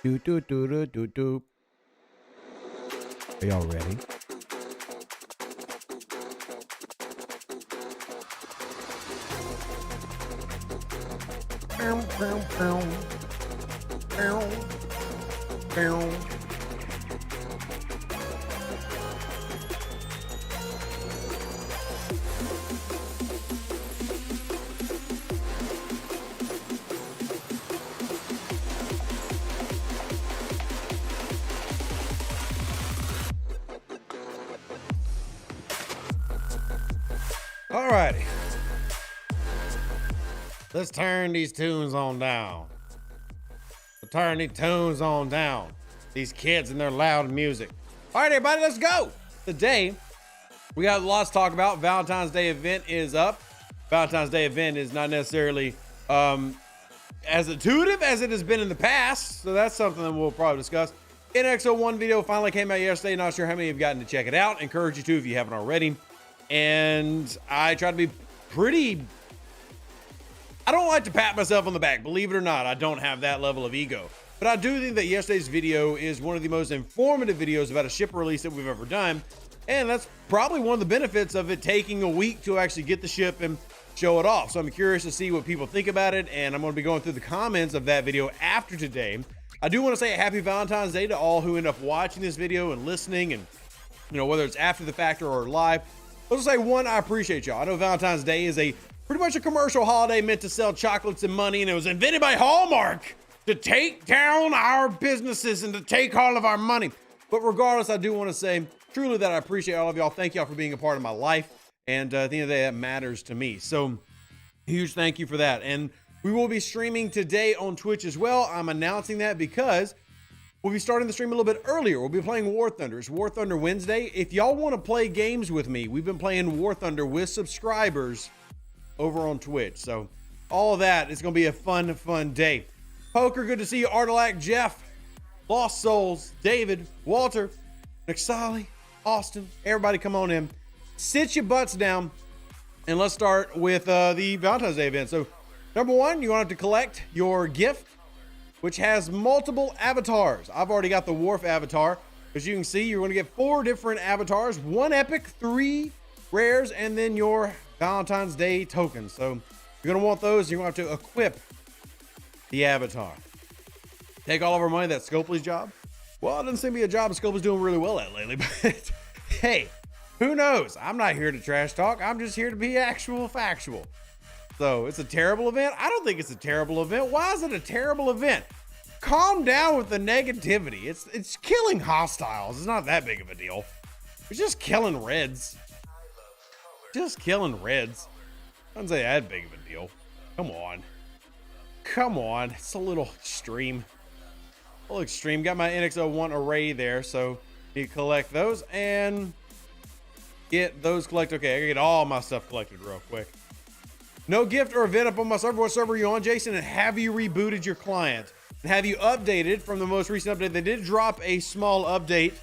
Do do do do do do. Are y'all ready? Alrighty. Let's turn these tunes on down. Turn these tunes on down. These kids and their loud music. All right, everybody, let's go. Today, we got lots to talk about. Valentine's Day event is up. Valentine's Day event is not necessarily as intuitive as it has been in the past. So that's something that we'll probably discuss. NX-01 video finally came out yesterday. Not sure how many have gotten to check it out. Encourage you to if you haven't already. And I try to be pretty... I don't like to pat myself on the back, believe it or not. I don't have that level of ego. But I do think that yesterday's video is one of the most informative videos about a ship release that we've ever done. And that's probably one of the benefits of it taking a week to actually get the ship and show it off. So I'm curious to see what people think about it. And I'm going to be going through the comments of that video after today. I do want to say a happy Valentine's Day to all who end up watching this video and listening. And, you know, whether it's after the fact or live. Let's say one, I appreciate y'all. I know Valentine's Day is pretty much a commercial holiday meant to sell chocolates and money, and it was invented by Hallmark to take down our businesses and to take all of our money. But regardless, I do want to say truly that I appreciate all of y'all. Thank y'all for being a part of my life. And at the end of the day, that matters to me. So huge thank you for that. And we will be streaming today on Twitch as well. I'm announcing that because we'll be starting the stream a little bit earlier. We'll be playing War Thunder. It's War Thunder Wednesday. If y'all want to play games with me, we've been playing War Thunder with subscribers over on Twitch. So all of that is going to be a fun day. Poker, good to see you. Artilac, Jeff, Lost Souls, David, Walter, Nixali, Austin, everybody come on in. Sit your butts down and let's start with the Valentine's Day event. So number one, you're going to have to collect your gift, which has multiple avatars. I've already got the Wharf avatar. As you can see, you're going to get 4 different avatars, 1 epic, 3 rares, and then your Valentine's Day tokens. So you're going to want those. You're going to have to equip the avatar. Take all of our money. That's Scopely's job. Well, it doesn't seem to be a job Scopely's doing really well at lately, but hey, who knows? I'm not here to trash talk. I'm just here to be factual. So it's a terrible event. I don't think it's a terrible event. Why is it a terrible event? Calm down with the negativity. It's killing hostiles. It's not that big of a deal. It's just killing reds. Just killing reds. I wouldn't say that big of a deal. Come on. It's a little extreme. Got my NX-01 array there, so you collect those and get those collected. Okay, I gotta get all my stuff collected real quick. No gift or event up on my server. What server are you on, Jason? And have you rebooted your client? And have you updated from the most recent update? They did drop a small update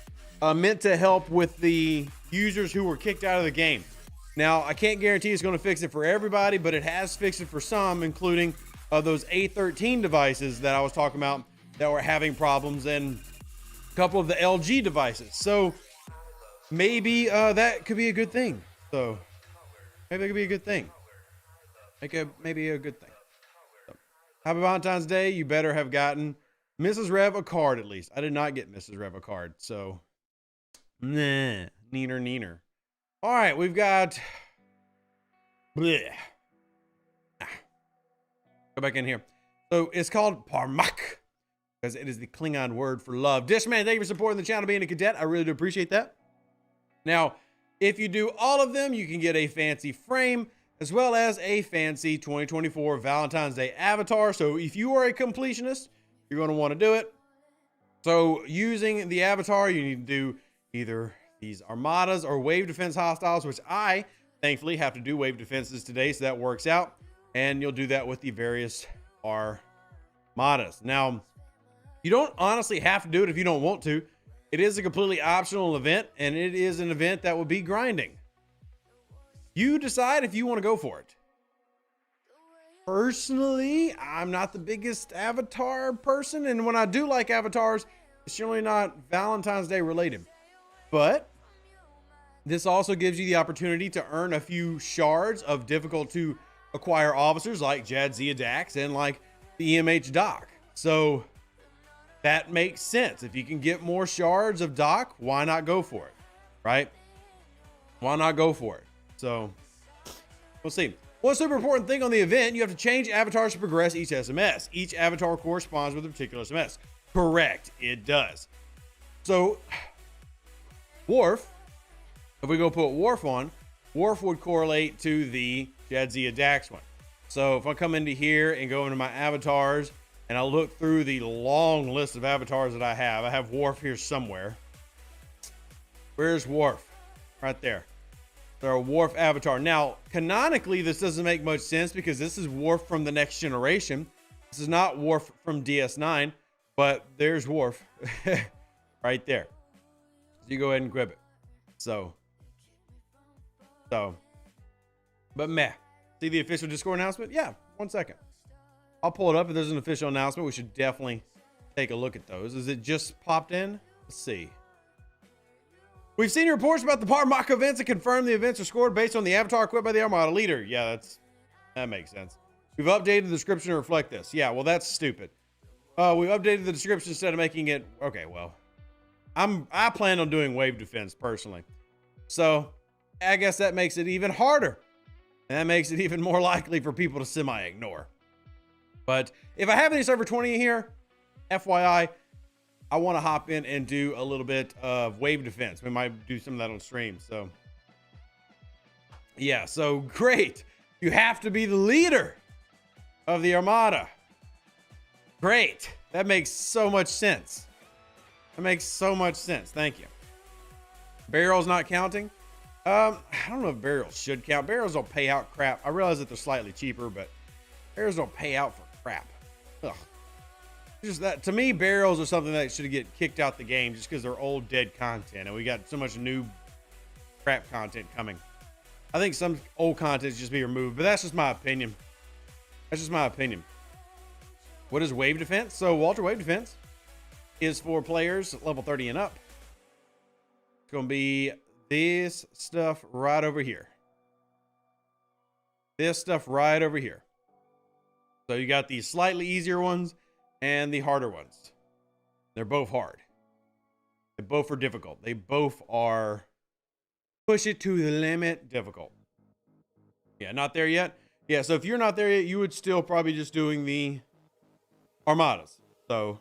meant to help with the users who were kicked out of the game. Now, I can't guarantee it's going to fix it for everybody, but it has fixed it for some, including those A13 devices that I was talking about that were having problems and a couple of the LG devices. So maybe that could be a good thing. So maybe it could be a good thing. Maybe a good thing. So, happy Valentine's Day. You better have gotten Mrs. Rev a card at least. I did not get Mrs. Rev a card. So, neener. All right, we've got... Bleh. Go back in here. So it's called Parmak because it is the Klingon word for love. Dishman, thank you for supporting the channel, being a cadet. I really do appreciate that. Now, if you do all of them, you can get a fancy frame as well as a fancy 2024 Valentine's Day avatar. So if you are a completionist, you're going to want to do it. So using the avatar, you need to do either these armadas or wave defense hostiles, which I thankfully have to do wave defenses today, so that works out. And you'll do that with the various armadas. Now, you don't honestly have to do it if you don't want to. It is a completely optional event, and it is an event that will be grinding. You decide if you want to go for it. Personally, I'm not the biggest Avatar person, and when I do like avatars, it's generally not Valentine's Day related. But this also gives you the opportunity to earn a few shards of difficult to acquire officers like Jadzia Dax and like the EMH Doc. So that makes sense. If you can get more shards of Doc, why not go for it? Right? Why not go for it? So we'll see. One super important thing on the event, you have to change avatars to progress each SMS. Each avatar corresponds with a particular SMS. Correct, it does. So Worf, if we go put Worf on, Worf would correlate to the Jadzia Dax one. So if I come into here and go into my avatars and I look through the long list of avatars that I have Worf here somewhere. Where's Worf? Right there. They're a Worf avatar. Now, canonically, this doesn't make much sense because this is Worf from the Next Generation. This is not Worf from DS9, but there's Worf right there. So you go ahead and grab it. But meh. See the official Discord announcement? Yeah, 1 second. I'll pull it up. If there's an official announcement, we should definitely take a look at those. Is it just popped in? Let's see. We've seen reports about the Parmaka events and confirmed the events are scored based on the avatar equipped by the Armada leader. Yeah, that makes sense. We've updated the description to reflect this. Yeah, well, that's stupid. We've updated the description instead of making it... Okay, well. I plan on doing wave defense personally. So, I guess that makes it even harder. And that makes it even more likely for people to semi-ignore. But if I have any server 20 here, FYI, I want to hop in and do a little bit of wave defense. We might do some of that on stream. So, yeah, so great. You have to be the leader of the Armada. Great. That makes so much sense. That makes so much sense. Thank you. Barrels not counting. I don't know if barrels should count. Barrels don't pay out crap. I realize that they're slightly cheaper, but barrels don't pay out for crap. Ugh. Just that, to me, barrels are something that should get kicked out the game just because they're old, dead content, and we got so much new crap content coming. I think some old content should just be removed, but that's just my opinion. That's just my opinion. What is wave defense? So, Walter, wave defense is for players level 30 and up. It's going to be this stuff right over here. This stuff right over here. So, you got these slightly easier ones and the harder ones. They're both hard. They both are difficult. They both are push it to the limit difficult. Yeah, not there yet. Yeah, so if you're not there yet, you would still probably just doing the armadas. So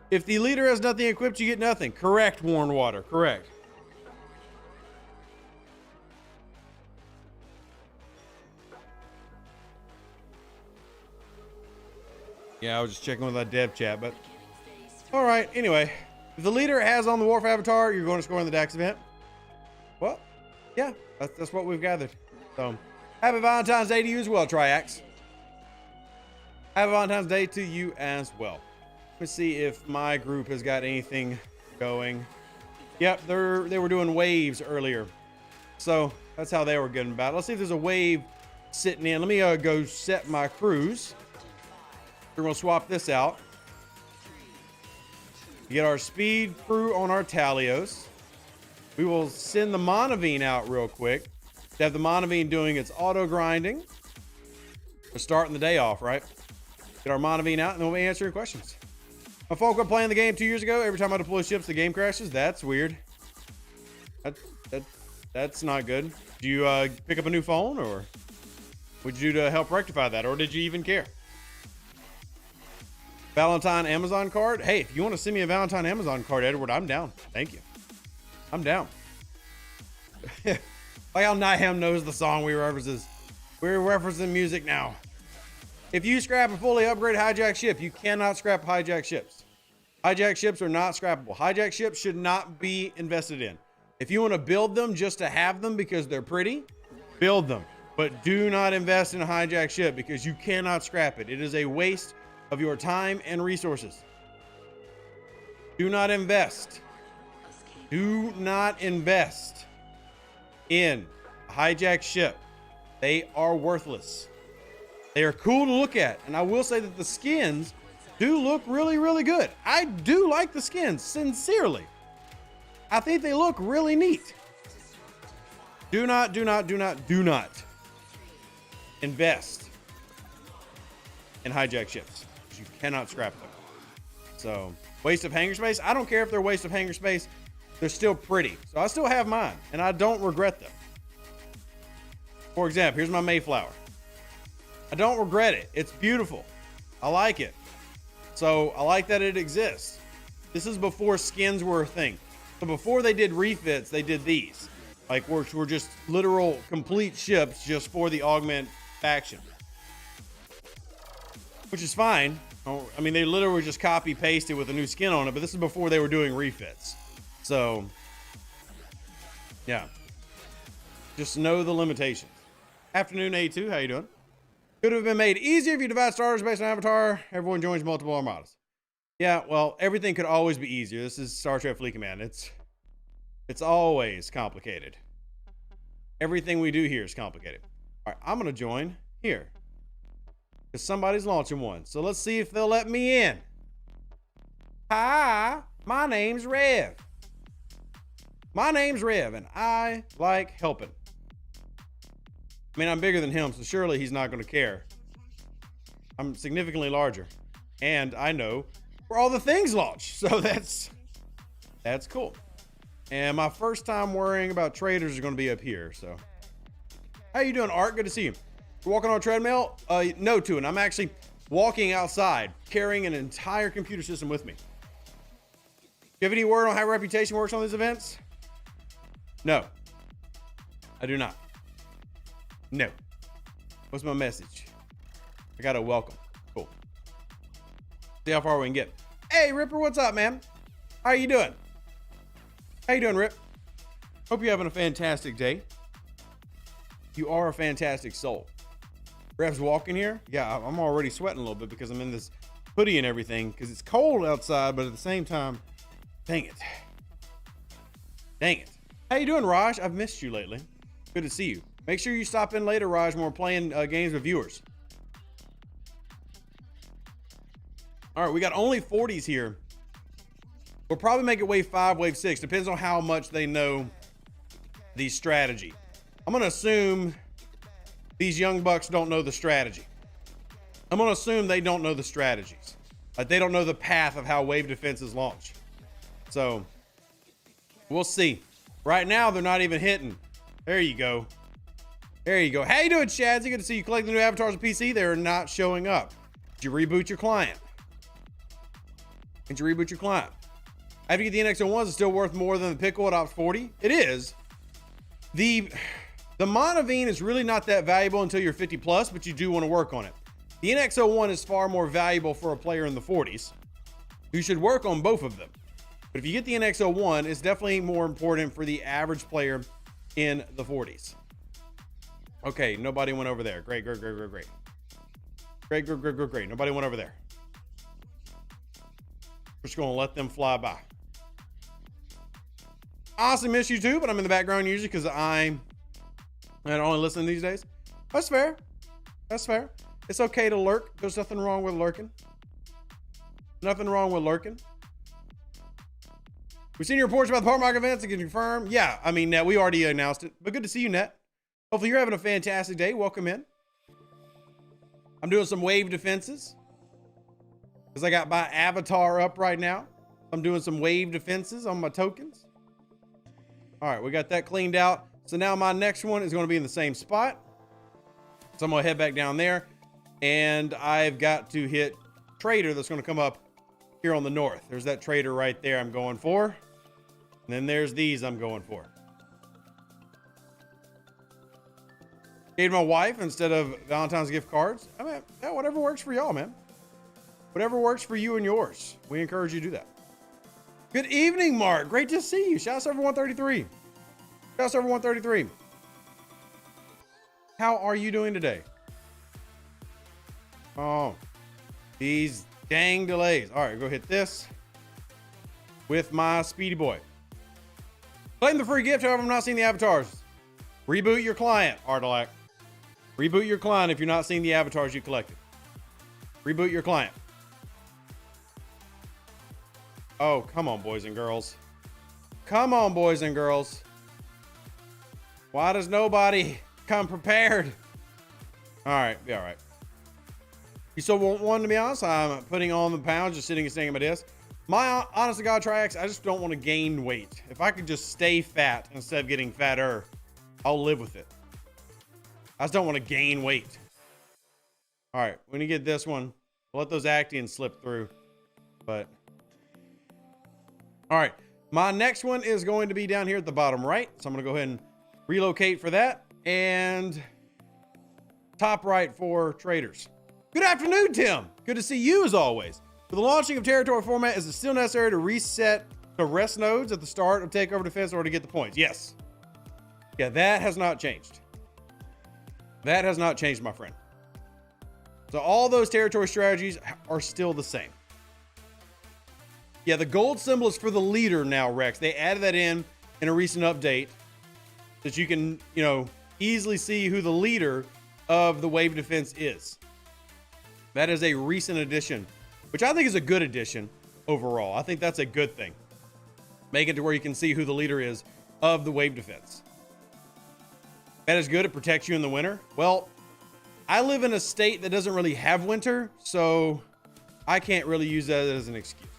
if the leader has nothing equipped, you get nothing. Correct, Warren Water. Correct. Yeah, I was just checking with that dev chat, but all right. Anyway, if the leader has on the Worf avatar, you're going to score in the Dax event. Well, yeah, that's what we've gathered. So, happy Valentine's Day to you as well, Triax. Happy Valentine's Day to you as well. Let's see if my group has got anything going. Yep, they were doing waves earlier, so that's how they were getting about. Let's see if there's a wave sitting in. Let me go set my crews. We're going to swap this out. Get our speed crew on our Talios. We will send the Monavine out real quick to have the Monavine doing its auto grinding. We're starting the day off, right? Get our Monavine out and then we'll answer your questions. My phone quit playing the game 2 years ago. Every time I deploy ships, the game crashes. That's weird. That's not good. Do you pick up a new phone, or would you do to help rectify that, or did you even care? Valentine Amazon card. Hey, if you want to send me a Valentine Amazon card, Edward, I'm down. Thank you. I'm down. Like how Niham knows the song we references. We're referencing music now. If you scrap a fully upgraded hijack ship, you cannot scrap hijack ships. Hijack ships are not scrappable. Hijack ships should not be invested in. If you want to build them just to have them because they're pretty, build them. But do not invest in a hijack ship because you cannot scrap it. It is a waste of your time and resources. Do not invest Do not invest in a hijacked ship. They are worthless. They are cool to look at. And I will say that the skins do look really, really good. I do like the skins, sincerely. I think they look really neat. Do not invest in hijacked ships. You cannot scrap them. So, waste of hangar space. I don't care if they're waste of hangar space. They're still pretty. So I still have mine and I don't regret them. For example, here's my Mayflower. I don't regret it. It's beautiful. I like it. So I like that it exists. This is before skins were a thing. So before they did refits, they did these. Like, which were just literal complete ships just for the augment faction. Which is fine. I mean, they literally just copy pasted with a new skin on it, but this is before they were doing refits. So, yeah. Just know the limitations. Afternoon, A2. How you doing? Could have been made easier if you divide starters based on avatar. Everyone joins multiple armadas. Yeah, well, everything could always be easier. This is Star Trek Fleet Command. It's always complicated. Everything we do here is complicated. All right, I'm going to join here. Because somebody's launching one. So let's see if they'll let me in. Hi, my name's Rev. My name's Rev, and I like helping. I mean, I'm bigger than him, so surely he's not going to care. I'm significantly larger. And I know where all the things launch. So that's cool. And my first time worrying about traders is going to be up here. So, how you doing, Art? Good to see you. You're walking on a treadmill? No, Tuin. I'm actually walking outside, carrying an entire computer system with me. Do you have any word on how reputation works on these events? No. I do not. No. What's my message? I got a welcome. Cool. See how far we can get. Hey, Ripper, what's up, man? How you doing? How you doing, Rip? Hope you're having a fantastic day. You are a fantastic soul. Rev's walking here. Yeah, I'm already sweating a little bit because I'm in this hoodie and everything because it's cold outside, but at the same time, dang it. Dang it. How you doing, Raj? I've missed you lately. Good to see you. Make sure you stop in later, Raj, when we're playing games with viewers. All right, we got only 40s here. We'll probably make it wave 5, wave 6. Depends on how much they know the strategy. I'm going to assume these young bucks don't know the strategy. I'm going to assume they don't know the strategies. Like, they don't know the path of how wave defenses launch. So, we'll see. Right now, they're not even hitting. There you go. There you go. How you doing, Shadzy? Good to see you collect the new avatars on PC. They're not showing up. Did you reboot your client? Did you reboot your client? After you get the NX-01s, it's still worth more than the Pickle at Ops 40. It is. The Monavine is really not that valuable until you're 50 plus, but you do want to work on it. The NX-01 is far more valuable for a player in the 40s. You should work on both of them. But if you get the NX-01, it's definitely more important for the average player in the 40s. Okay, nobody went over there. Great. Great. Nobody went over there. We're just going to let them fly by. Honestly, miss you too, but I'm in the background usually because I don't only listen these days. That's fair. That's fair. It's okay to lurk. There's nothing wrong with lurking. Nothing wrong with lurking. We've seen your reports about the Park Market events. I can confirm. Yeah, I mean, we already announced it, but good to see you, Net. Hopefully you're having a fantastic day. Welcome in. I'm doing some wave defenses because I got my avatar up right now. I'm doing some wave defenses on my tokens. All right, we got that cleaned out. So now my next one is going to be in the same spot. So I'm going to head back down there. And I've got to hit trader that's going to come up here on the north. There's that trader right there I'm going for. And then there's these I'm going for. Gave my wife instead of Valentine's gift cards. I mean, yeah, whatever works for y'all, man. Whatever works for you and yours. We encourage you to do that. Good evening, Mark. Great to see you. Shout out Server 133. Shout out Server 133. How are you doing today? Oh, these dang delays. All right, go hit this with my Speedy Boy. Claim the free gift, however, I'm not seeing the avatars. Reboot your client, Ardalac. Reboot your client if you're not seeing the avatars you collected. Reboot your client. Oh, come on, boys and girls. Come on, boys and girls. Why does nobody come prepared? All right, be all right. You still want one, to be honest? I'm putting on the pounds, just sitting and staying at my desk. My honest to God Triax, I just don't want to gain weight. If I could just stay fat instead of getting fatter, I'll live with it. I just don't want to gain weight. All right, we're gonna get this one. We'll let those Actians slip through. But all right, my next one is going to be down here at the bottom right. So I'm gonna go ahead and relocate for that. And top right for traders. Good afternoon, Tim. Good to see you as always. For the launching of territory format, is it still necessary to reset the rest nodes at the start of takeover defense or to get the points? Yes. Yeah, that has not changed. That has not changed, my friend. So all those territory strategies are still the same. Yeah, the gold symbol is for the leader now, Rex. They added that in a recent update that you can, easily see who the leader of the wave defense is. That is a recent addition, which I think is a good addition overall. I think that's a good thing. Make it to where you can see who the leader is of the wave defense. That is good. It protects you in the winter. Well, I live in a state that doesn't really have winter, so I can't really use that as an excuse.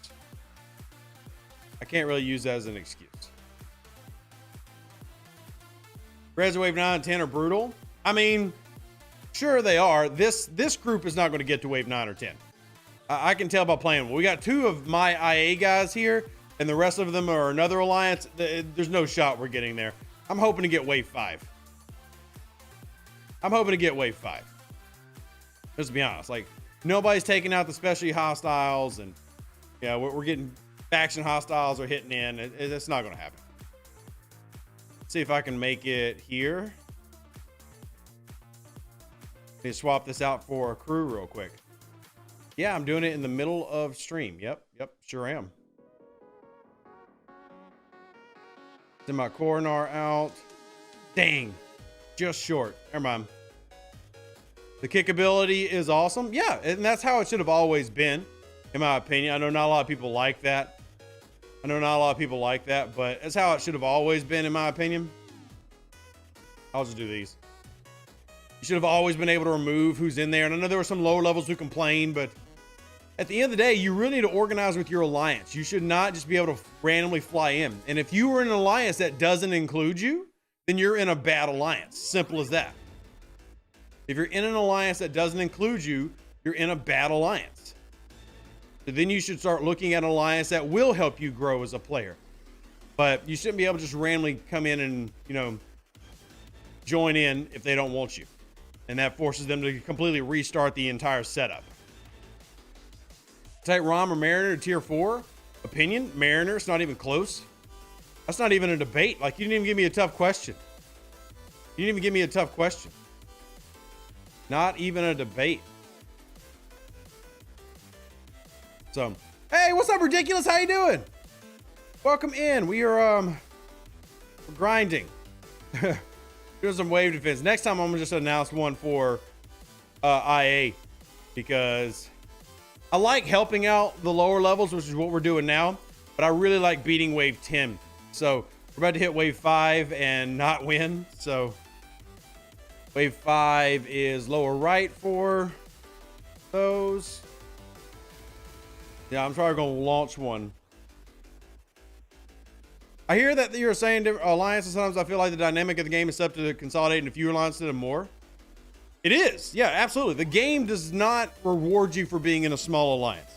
I can't really use that as an excuse. Reds Wave 9 and 10 are brutal. I mean, sure they are. This group is not going to get to Wave 9 or 10. I can tell by playing. We got two of my IA guys here, and the rest of them are another alliance. There's no shot we're getting there. I'm hoping to get Wave 5. I'm hoping to get Wave 5. Let's be honest. Like, nobody's taking out the specialty hostiles, and we're getting faction hostiles are hitting in. It's not going to happen. Let's see if I can make it here. Let me swap this out for a crew real quick. Yeah, I'm doing it in the middle of stream. Yep, sure am. Send my Coronar out. Dang, just short. Never mind. The kickability is awesome. Yeah, and that's how it should have always been, in my opinion. I know not a lot of people like that. But that's how it should have always been, in my opinion. I'll just do these. You should have always been able to remove who's in there. And I know there were some lower levels who complained, but at the end of the day, you really need to organize with your alliance. You should not just be able to randomly fly in. And if you were in an alliance that doesn't include you, then you're in a bad alliance. Simple as that. If you're in an alliance that doesn't include you, you're in a bad alliance. So then you should start looking at an alliance that will help you grow as a player. But you shouldn't be able to just randomly come in and, join in if they don't want you. And that forces them to completely restart the entire setup. Take Rom or Mariner to tier 4. Opinion, Mariner. It's not even close. That's not even a debate. Like, you didn't even give me a tough question. Not even a debate. So, hey, what's up, Ridiculous? How you doing? Welcome in. We are we're grinding. Doing some wave defense. Next time I'm gonna just announce one for IA, because I like helping out the lower levels, which is what we're doing now, but I really like beating wave 10. So we're about to hit wave 5 and not win. So wave 5 is lower right for those. Yeah, I'm probably gonna launch one. I hear that you're saying different alliances. Sometimes I feel like the dynamic of the game is up to consolidate into fewer alliances and more. It is. Yeah, absolutely. The game does not reward you for being in a small alliance.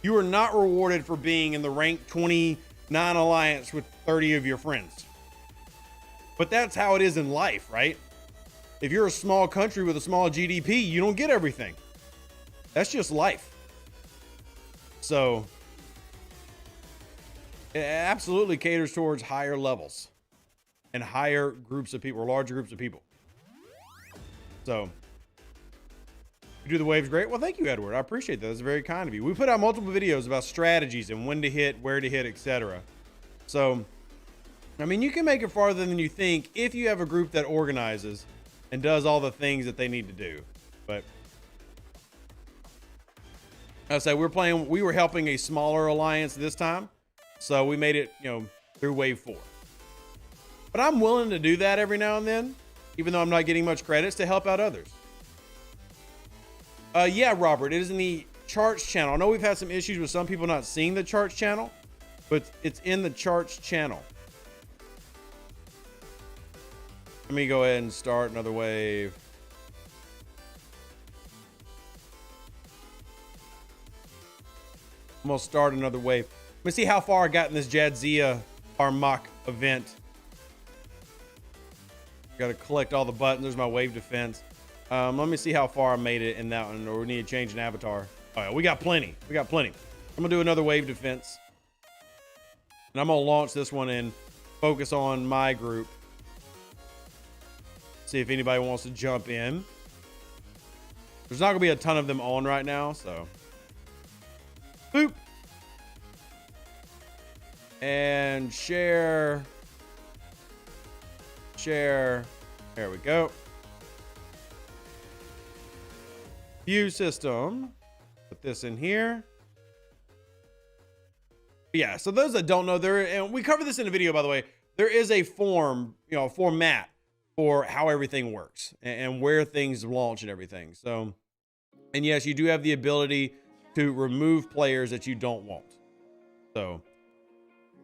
You are not rewarded for being in the rank 29 alliance with 30 of your friends. But that's how it is in life, right? If you're a small country with a small GDP, you don't get everything. That's just life. So it absolutely caters towards higher levels and higher groups of people, or larger groups of people. So you do the waves great. Well, thank you, Edward. I appreciate that. That's very kind of you. We put out multiple videos about strategies and when to hit, where to hit, etc. So I mean, you can make it farther than you think if you have a group that organizes and does all the things that they need to do. But I say we were helping a smaller alliance this time, so we made it, through wave 4. But I'm willing to do that every now and then, even though I'm not getting much credits, to help out others. Yeah, Robert, it is in the charts channel. I know we've had some issues with some people not seeing the charts channel, but it's in the charts channel. Let me go ahead and start another wave. I'm gonna start another wave. Let me see how far I got in this Jadzia Armada event. Gotta collect all the buttons. There's my wave defense. Let me see how far I made it in that one, or we need to change an avatar. Oh yeah, we got plenty. We got plenty. I'm gonna do another wave defense. And I'm gonna launch this one and focus on my group. See if anybody wants to jump in. There's not gonna be a ton of them on right now, so. Boop. And share. Share. There we go. View system. Put this in here. Yeah, so those that don't know, and we covered this in a video, by the way, there is a format for how everything works and where things launch and everything. So, and yes, you do have the ability to remove players that you don't want. So,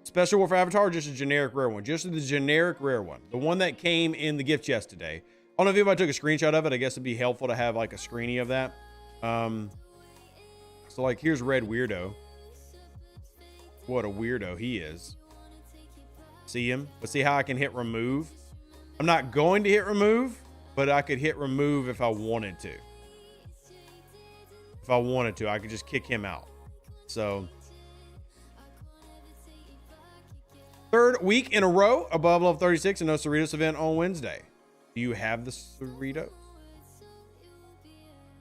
special warfare avatar, just a generic rare one, just the generic rare one, the one that came in the gift chest today. I don't know if anybody took a screenshot of it. I guess it'd be helpful to have like a screeny of that. So like, here's Red Weirdo. What a weirdo he is. See him? But see how I can hit remove? I'm not going to hit remove, but I could hit remove if I wanted to. If I wanted to, I could just kick him out. So, third week in a row above level 36 and no Cerritos event on Wednesday. Do you have the Cerritos?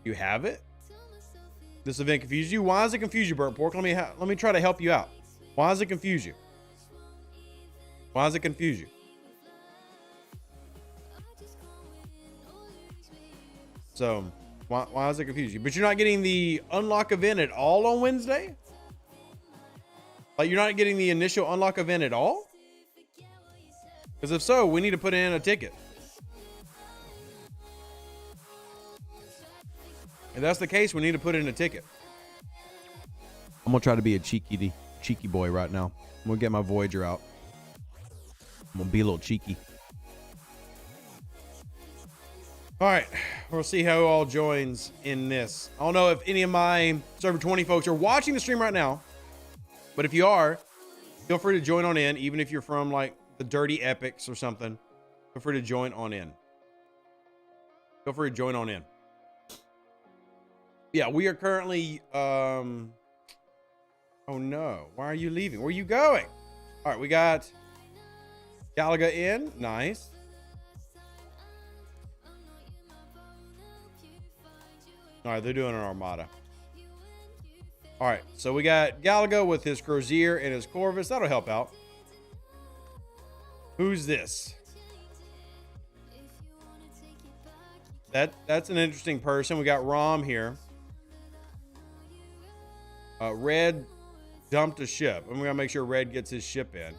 You have it? This event confused you? Why does it confuse you, Burnt Pork? Let me try to help you out. Why does it confuse you? Why does it confuse you? So, why does it confuse you? But you're not getting the unlock event at all on Wednesday? Like, you're not getting the initial unlock event at all? Because if so, we need to put in a ticket. If that's the case, we need to put in a ticket. I'm going to try to be a cheeky boy right now. I'm going to get my Voyager out. I'm going to be a little cheeky. All right. We'll see who all joins in this. I don't know if any of my Server 20 folks are watching the stream right now. But if you are, feel free to join on in. Even if you're from like the Dirty Epics or something. Feel free to join on in. Feel free to join on in. Yeah, we are currently, oh no, why are you leaving? Where are you going? All right, we got Galaga in, nice. All right, they're doing an armada. All right, so we got Galaga with his Crozier and his Corvus. That'll help out. Who's this? That's an interesting person. We got Rom here. Red dumped a ship. I'm gonna make sure Red gets his ship in.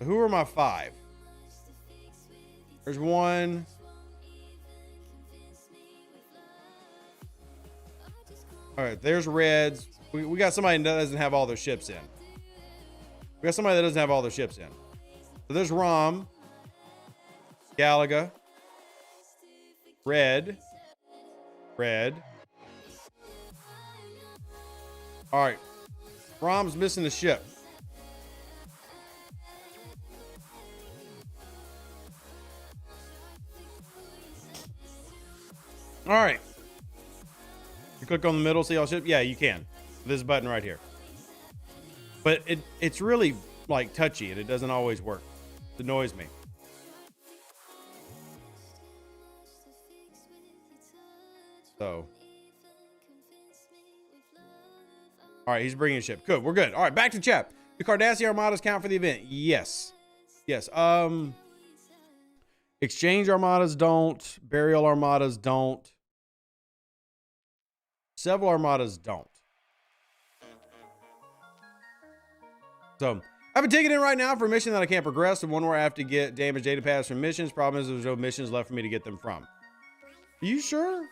Who are my 5? There's one. All right, there's Red's. We got somebody that doesn't have all their ships in. We got somebody that doesn't have all their ships in. So there's Rom, Galaga, Red. All right, Rom's missing the ship. All right. You click on the middle, see all ship? Yeah, you can. This button right here. But it's really like touchy and it doesn't always work. It annoys me. So. All right, he's bringing a ship. Good, we're good. All right, back to chat. Do Cardassia armadas count for the event? Yes. Yes. Exchange armadas don't. Burial armadas don't. Several armadas don't. So I have a ticket in right now for a mission that I can't progress, and one where I have to get damaged data pads from missions. Problem is there's no missions left for me to get them from. Are you sure?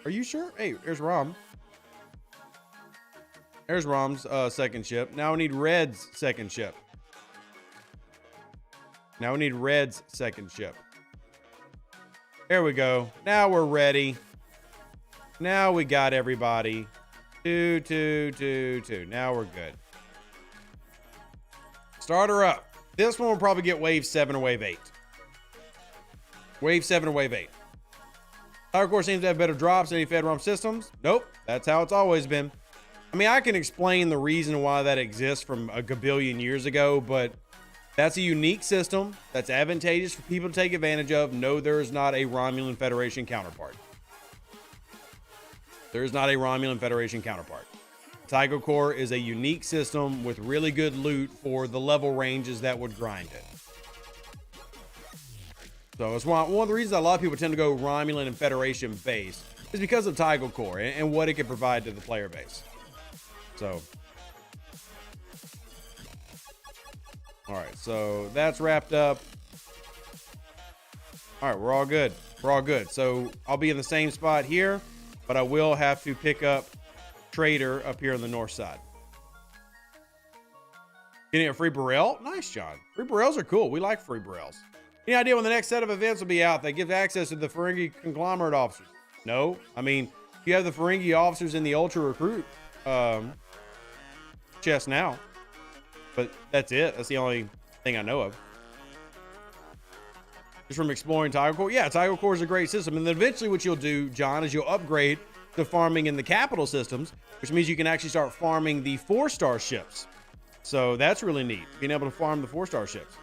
Are you sure? Hey, there's Rom. There's Rom's second ship. Now we need Red's second ship. Now we need Red's second ship. There we go. Now we're ready. Now we got everybody. 2, 2, 2, 2. Now we're good. Start her up. This one will probably get wave 7 or wave 8. Wave 7 or wave 8. Power Core seems to have better drops than any FedROM systems. Nope. That's how it's always been. I mean, I can explain the reason why that exists from a gabillion years ago, but that's a unique system that's advantageous for people to take advantage of. No, there is not a Romulan Federation counterpart. There is not a Romulan Federation counterpart. Tycho Core is a unique system with really good loot for the level ranges that would grind it. So it's one of the reasons a lot of people tend to go Romulan and Federation base is because of Tycho Core and what it can provide to the player base. So, all right, so that's wrapped up. All right, we're all good. We're all good. So I'll be in the same spot here, but I will have to pick up Trader up here on the north side. Getting a free Burrell? Nice, John. Free Burrells are cool. We like free Burrells. Any idea when the next set of events will be out that give access to the Ferengi conglomerate officers? No. I mean, you have the Ferengi officers in the Ultra Recruit chest now, but that's it. That's the only thing I know of. Just from exploring Tycho Core. Yeah, Tycho Core is a great system. And then eventually what you'll do, John, is you'll upgrade to farming in the capital systems, which means you can actually start farming the 4-star ships. So that's really neat, being able to farm the 4-star ships.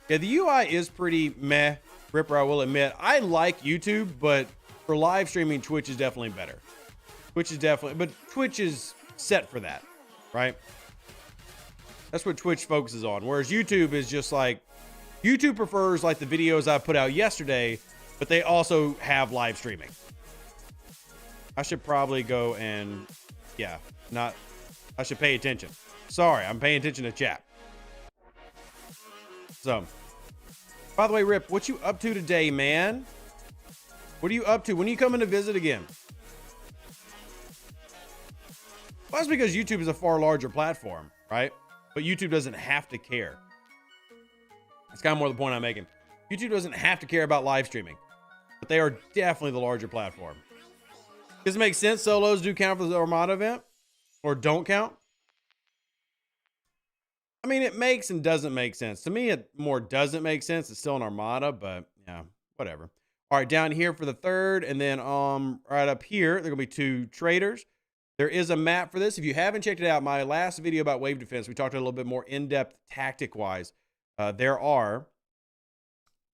Yeah, the UI is pretty meh, Ripper, I will admit. I like YouTube, but for live streaming, Twitch is definitely better. But Twitch is set for that, right? That's what Twitch focuses on. Whereas YouTube is just like, YouTube prefers like the videos I put out yesterday, but they also have live streaming. I should probably go and, I should pay attention. Sorry, I'm paying attention to chat. So, by the way, Rip, what you up to today, man? What are you up to? When are you coming to visit again? Well, that's because YouTube is a far larger platform, right? But YouTube doesn't have to care. That's kind of more the point I'm making. YouTube doesn't have to care about live streaming, but they are definitely the larger platform. Does it make sense solos do count for the Armada event? Or don't count? I mean, it makes and doesn't make sense. To me, it more doesn't make sense. It's still an Armada, but yeah, whatever. All right, down here for the third, and then right up here, there are going to be 2 traders. There is a map for this. If you haven't checked it out, my last video about wave defense, we talked a little bit more in-depth tactic-wise. There are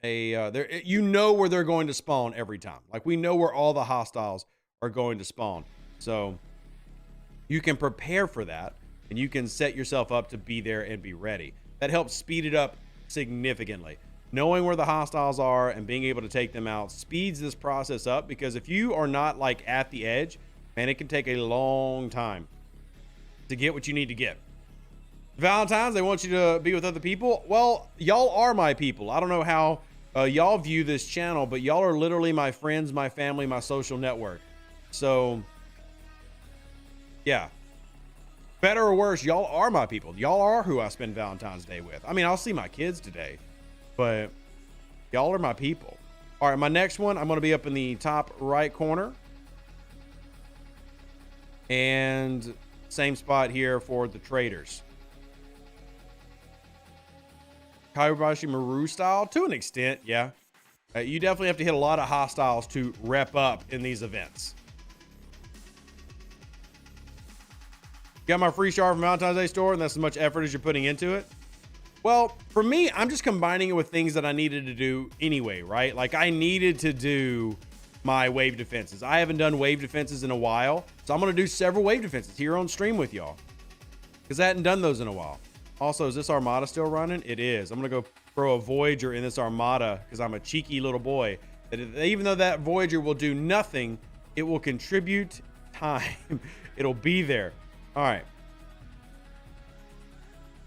you know where they're going to spawn every time. Like, we know where all the hostiles are going to spawn. So you can prepare for that, and you can set yourself up to be there and be ready. That helps speed it up significantly. Knowing where the hostiles are and being able to take them out speeds this process up, because if you are not like at the edge, man, it can take a long time to get what you need to get. Valentine's, they want you to be with other people. Well, y'all are my people. I don't know how y'all view this channel, but y'all are literally my friends, my family, my social network. So, yeah. Better or worse, y'all are my people. Y'all are who I spend Valentine's Day with. I mean, I'll see my kids today, but y'all are my people. All right, my next one, I'm going to be up in the top right corner. And same spot here for the traders. Kaibashi Maru style, to an extent, yeah. You definitely have to hit a lot of hostiles to rep up in these events. Got my free shard from Valentine's Day store, and that's as much effort as you're putting into it. Well, for me, I'm just combining it with things that I needed to do anyway, right? Like, I needed to do my wave defenses. I haven't done wave defenses in a while, so I'm going to do several wave defenses here on stream with y'all. because I hadn't done those in a while. Also, is this armada still running? It is. I'm going to go throw a Voyager in this armada because I'm a cheeky little boy. That even though that Voyager will do nothing, it will contribute time. It'll be there. All right.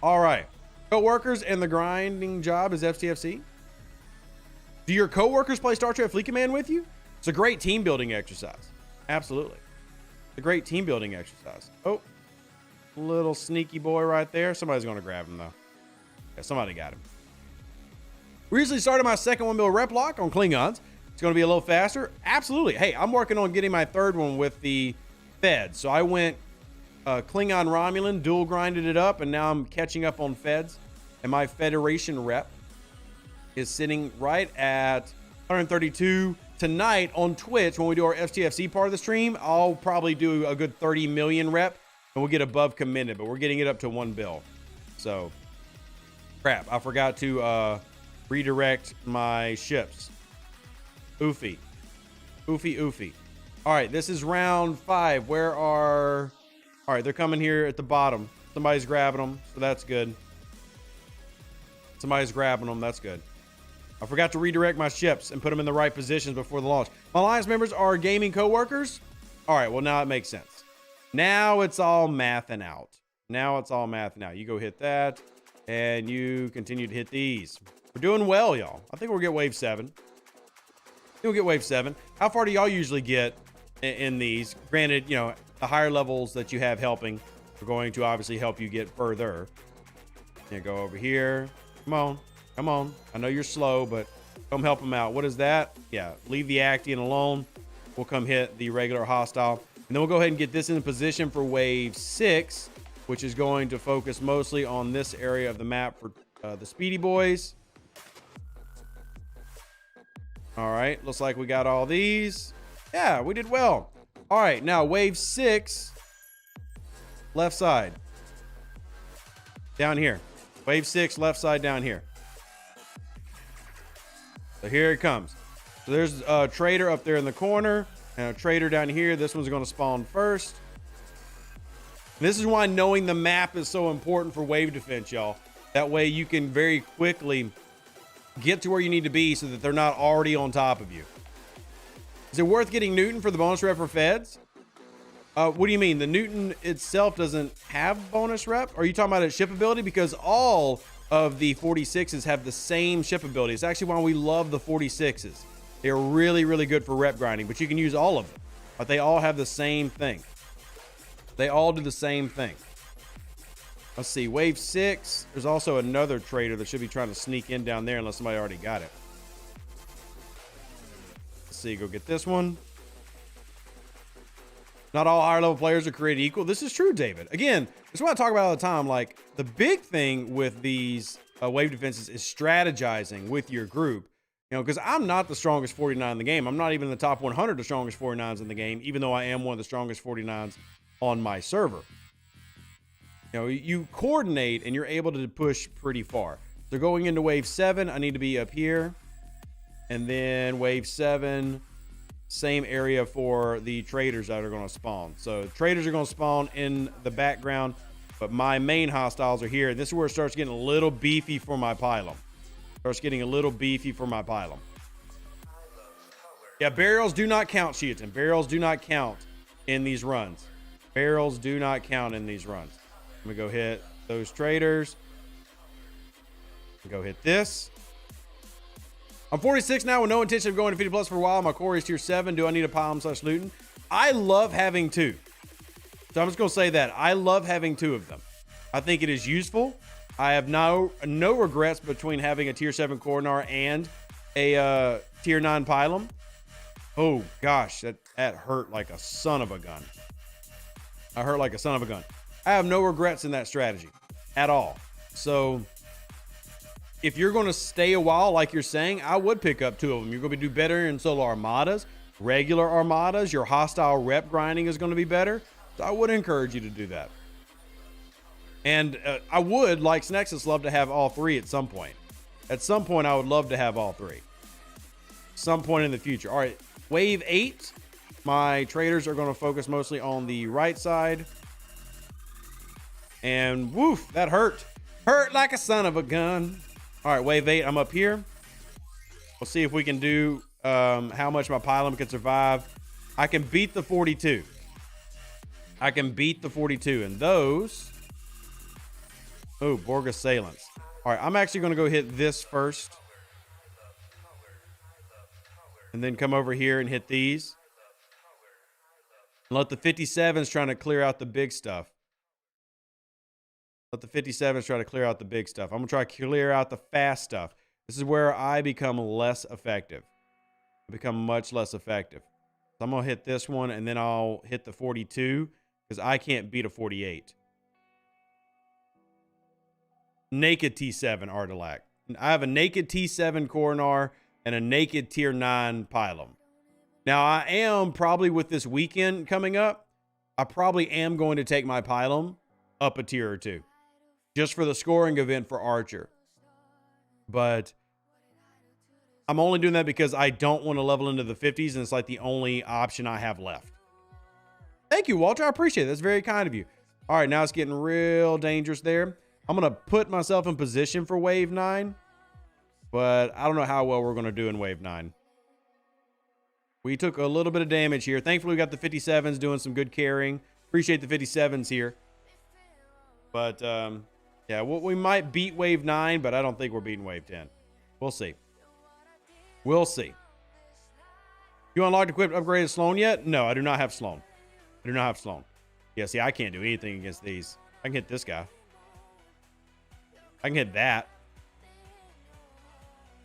All right. Co-workers and the grinding job is STFC. Do your co-workers play Star Trek Fleet Command with you? It's a great team building exercise. Absolutely. It's a great team building exercise. Oh, little sneaky boy right there. Somebody's going to grab him though. Yeah, somebody got him. Recently started my second 1 mil rep lock on Klingons. It's going to be a little faster. Absolutely. Hey, I'm working on getting my third one with the Feds. So I went Klingon Romulan, dual grinded it up, and now I'm catching up on Feds. And my Federation rep is sitting right at 132. Tonight on Twitch, when we do our STFC part of the stream, I'll probably do a good 30 million rep, and we'll get above commended, but we're getting it up to 1 bill. So, crap, I forgot to redirect my ships. Oofy. Oofy, oofy. All right, this is round 5. Where are... All right, they're coming here at the bottom. Somebody's grabbing them, so that's good. Somebody's grabbing them, that's good. I forgot to redirect my ships and put them in the right positions before the launch. My Alliance members are gaming co-workers. All right, well, now it makes sense. Now it's all mathing out. Now it's all mathing out. You go hit that, and you continue to hit these. We're doing well, y'all. I think we'll get wave 7. You'll get wave 7. How far do y'all usually get in these? Granted, you know, the higher levels that you have helping are going to obviously help you get further. You go over here. Come on. Come on. I know you're slow, but come help them out. What is that? Yeah, leave the Actian alone. We'll come hit the regular hostile. And then we'll go ahead and get this in position for wave 6, which is going to focus mostly on this area of the map for the Speedy Boys. All right, looks like we got all these. Yeah, we did well. All right, now wave 6, left side. Down here. Wave 6, left side down here. So here it comes. So there's a trader up there in the corner and a trader down here. This one's going to spawn first. And this is why knowing the map is so important for wave defense, y'all. That way you can very quickly get to where you need to be so that they're not already on top of you. Is it worth getting Newton for the bonus rep for Feds? What do you mean? The Newton itself doesn't have bonus rep? Are you talking about its ship ability? Because all of the 46s have the same ship ability. It's actually why we love the 46s. They're really, really good for rep grinding, but you can use all of them. But they all have the same thing. They all do the same thing. Let's see, wave 6. There's also another trader that should be trying to sneak in down there unless somebody already got it. Let's see, go get this one. Not all higher level players are created equal. This is true, David. Again, this is what I talk about all the time. Like, the big thing with these wave defenses is strategizing with your group. You know, because I'm not the strongest 49 in the game. I'm not even in the top 100 the strongest 49s in the game, even though I am one of the strongest 49s on my server. You know, you coordinate and you're able to push pretty far. So going into wave 7, I need to be up here. And then wave 7, same area for the traders that are going to spawn. So traders are going to spawn in the background, but my main hostiles are here. And this is where it starts getting a little beefy for my pylon. Starts getting a little beefy for my pylon. Yeah, barrels do not count, Sheaton. Barrels do not count in these runs. Barrels do not count in these runs. I'm going to go hit those traders. Go hit this. I'm 46 now with no intention of going to 50 plus for a while. My core is tier 7. Do I need a pylon/Luton? I love having 2. So I'm just going to say that. I love having 2 of them. I think it is useful. I have no regrets between having a tier 7 Coronar and a tier 9 pylon. Oh, gosh. That hurt like a son of a gun. I hurt like a son of a gun. I have no regrets in that strategy at all. So if you're going to stay a while, like you're saying, I would pick up 2 of them. You're going to do better in solo armadas, regular armadas. Your hostile rep grinding is going to be better. So I would encourage you to do that. And I would, like Snexus, love to have all 3 at some point. At some point, I would love to have all 3. Some point in the future. All right, wave 8. My traders are going to focus mostly on the right side. And woof, that hurt. Hurt like a son of a gun. All right, wave 8, I'm up here. We'll see if we can do how much my pylon can survive. I can beat the 42. I can beat the 42. And those... Oh, Borg Assailants. All right, I'm actually going to go hit this first. And then come over here and hit these. And let the 57s trying to clear out the big stuff. Let the 57s try to clear out the big stuff. I'm going to try to clear out the fast stuff. This is where I become less effective. I become much less effective. So I'm going to hit this one, and then I'll hit the 42, because I can't beat a 48. Naked T7 Artilac. I have a naked T7 Coronar and a naked tier 9 Pylum. Now, I am probably, with this weekend coming up, I probably am going to take my Pylum up a tier or 2. Just for the scoring event for Archer. But I'm only doing that because I don't want to level into the 50s, and it's like the only option I have left. Thank you, Walter. I appreciate it. That's very kind of you. All right, now it's getting real dangerous there. I'm going to put myself in position for wave 9, but I don't know how well we're going to do in wave 9. We took a little bit of damage here. Thankfully, we got the 57s doing some good carrying. Appreciate the 57s here. But, yeah, we might beat wave 9, but I don't think we're beating wave 10. We'll see. We'll see. You unlocked, equipped, upgraded Sloan yet? No, I do not have Sloan. I do not have Sloan. Yeah, see, I can't do anything against these. I can hit this guy. I can hit that.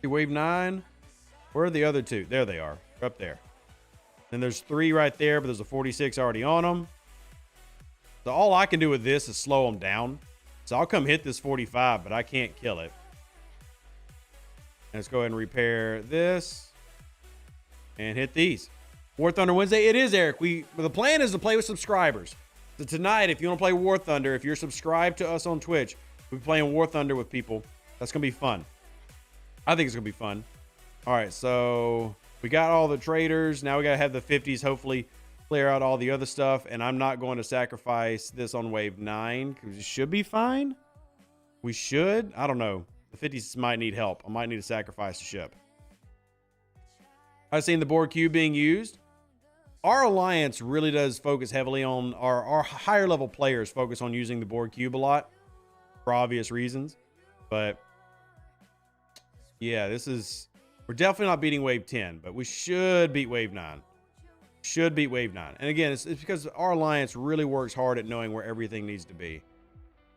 See, wave 9. Where are the other 2? There they are. They're up there. Then there's 3 right there, but there's a 46 already on them. So all I can do with this is slow them down. So I'll come hit this 45, but I can't kill it. And let's go ahead and repair this. And hit these. War Thunder Wednesday. It is, Eric. The plan is to play with subscribers. So tonight, if you want to play War Thunder, if you're subscribed to us on Twitch, we'll be playing War Thunder with people. That's going to be fun. I think it's going to be fun. All right, so we got all the traders. Now we got to have the 50s hopefully clear out all the other stuff. And I'm not going to sacrifice this on wave 9 because it should be fine. We should. I don't know. The 50s might need help. I might need to sacrifice the ship. I've seen the Borg cube being used. Our alliance really does focus heavily on our higher level players focus on using the Borg cube a lot for obvious reasons. But yeah, we're definitely not beating wave 10, but we should beat wave 9. Should beat wave 9. And again, it's because our alliance really works hard at knowing where everything needs to be.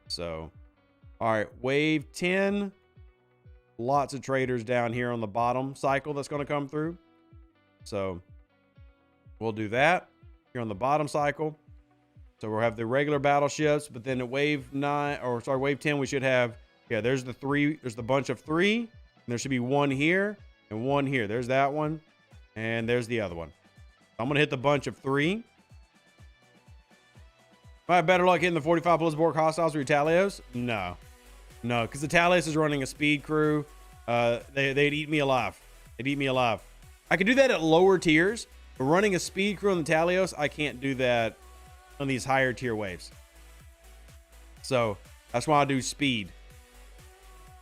So, all right, wave 10. Lots of traders down here on the bottom cycle that's going to come through. So we'll do that here on the bottom cycle. So we'll have the regular battleships, but then at wave 10, we should have, yeah, there's the 3. There's the bunch of 3. And there should be 1 here and 1 here. There's that one. And there's the other one. I'm going to hit the bunch of 3. I have better luck hitting the 45 plus Borg hostiles or Italios? No. No, because the Italios is running a speed crew. They'd eat me alive. They'd eat me alive. I could do that at lower tiers, but running a speed crew on the Talios, I can't do that on these higher tier waves. So that's why I do speed.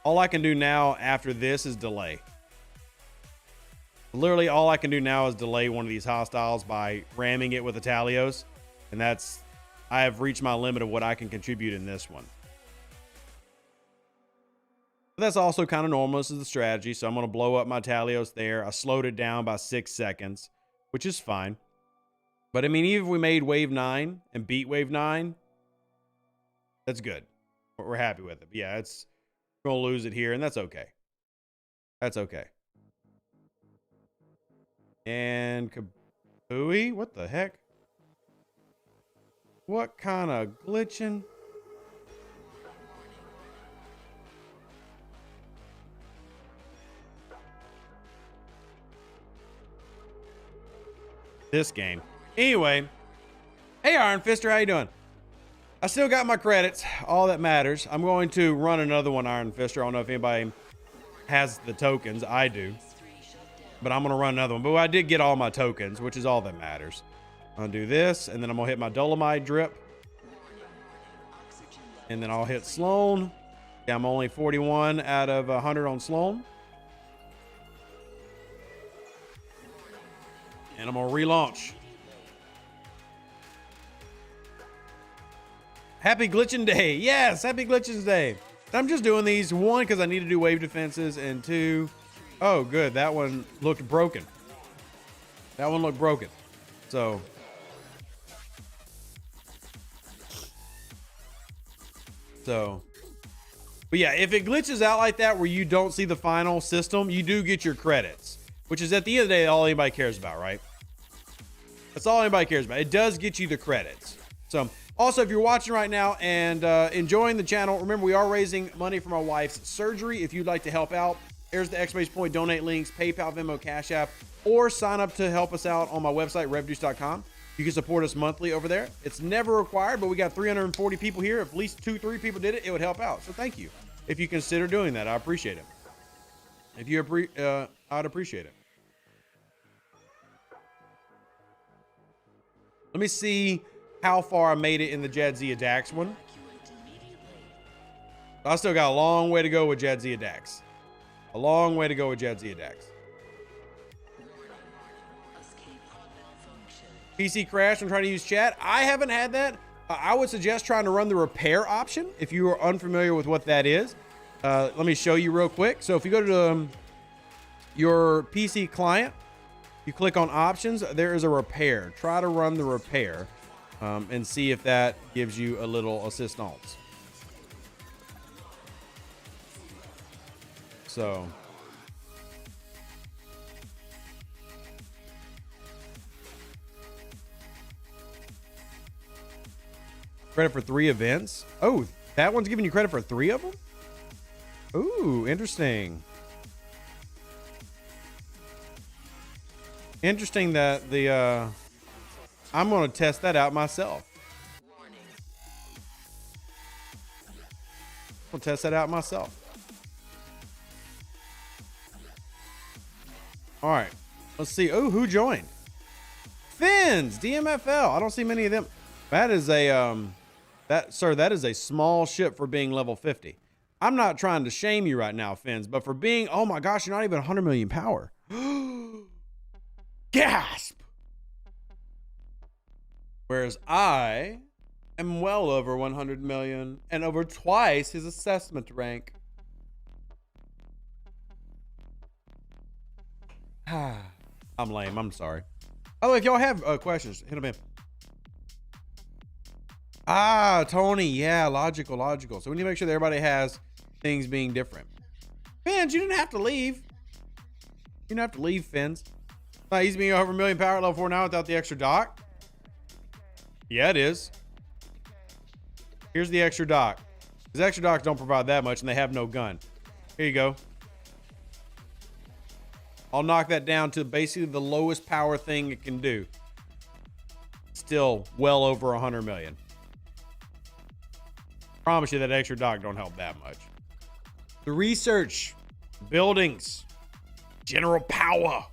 All I can do now after this is delay. Literally all I can do now is delay one of these hostiles by ramming it with the Talios. And I have reached my limit of what I can contribute in this one. But that's also kind of normal. This is the strategy. So I'm going to blow up my Talios there. I slowed it down by 6 seconds, which is fine. But I mean, even if we made wave 9 and beat wave 9, that's good. We're happy with it. But yeah, we're going to lose it here, and that's okay. That's okay. And Kabooey? What the heck? What kind of glitching? This game. Anyway, hey Iron Fister, how you doing? I still got my credits, all that matters. I'm going to run another one, Iron Fister. I don't know if anybody has the tokens. I do. But I'm going to run another one. But I did get all my tokens, which is all that matters. I'm going to do this, and then I'm going to hit my Dolomite drip. And then I'll hit Sloan. Yeah, I'm only 41 out of 100 on Sloan. And I'm gonna relaunch. Happy glitching day. Yes, happy glitching day. I'm just doing these, one, because I need to do wave defenses, and two, oh, good. That one looked broken. That one looked broken. So, but yeah, if it glitches out like that where you don't see the final system, you do get your credits, which is at the end of the day, all anybody cares about, right? That's all anybody cares about. It does get you the credits. So, also, if you're watching right now and enjoying the channel, remember we are raising money for my wife's surgery. If you'd like to help out, there's the exclamation point donate links, PayPal, Venmo, Cash App, or sign up to help us out on my website, revduce.com. You can support us monthly over there. It's never required, but we got 340 people here. If at least 2-3 people did it, it would help out. So thank you. If you consider doing that, I appreciate it. If you I'd appreciate it. Let me see how far I made it in the Jadzia Dax one. I still got a long way to go with Jadzia Dax. A long way to go with Jadzia Dax. PC crash when trying to use chat. I haven't had that. I would suggest trying to run the repair option if you are unfamiliar with what that is. Let me show you real quick. So if you go to your PC client, you click on options, there is a repair. Try to run the repair and see if that gives you a little assistance. So credit for 3 events. Oh, that one's giving you credit for 3 of them? Ooh, interesting. Interesting that the I'm going to test that out myself. I'll test that out myself. All right, let's see. Oh, who joined? Fins, DMFL. I don't see many of them. That is a that is a small ship for being level 50. I'm not trying to shame you right now, Fins, but for being, oh my gosh, you're not even 100 million power. Gasp. Whereas I am well over 100 million and over twice his assessment rank. I'm lame. I'm sorry. Oh, if y'all have questions, hit them in. Ah, Tony. Yeah, logical. So we need to make sure that everybody has things being different. Fins, you didn't have to leave. You didn't have to leave, Fins. He's being over 1 million power at level 4 now without the extra dock. Yeah, it is. Here's the extra dock. Because extra docks don't provide that much and they have no gun. Here you go. I'll knock that down to basically the lowest power thing it can do. Still well over 100 million. Promise you that extra dock don't help that much. The research, buildings, general power.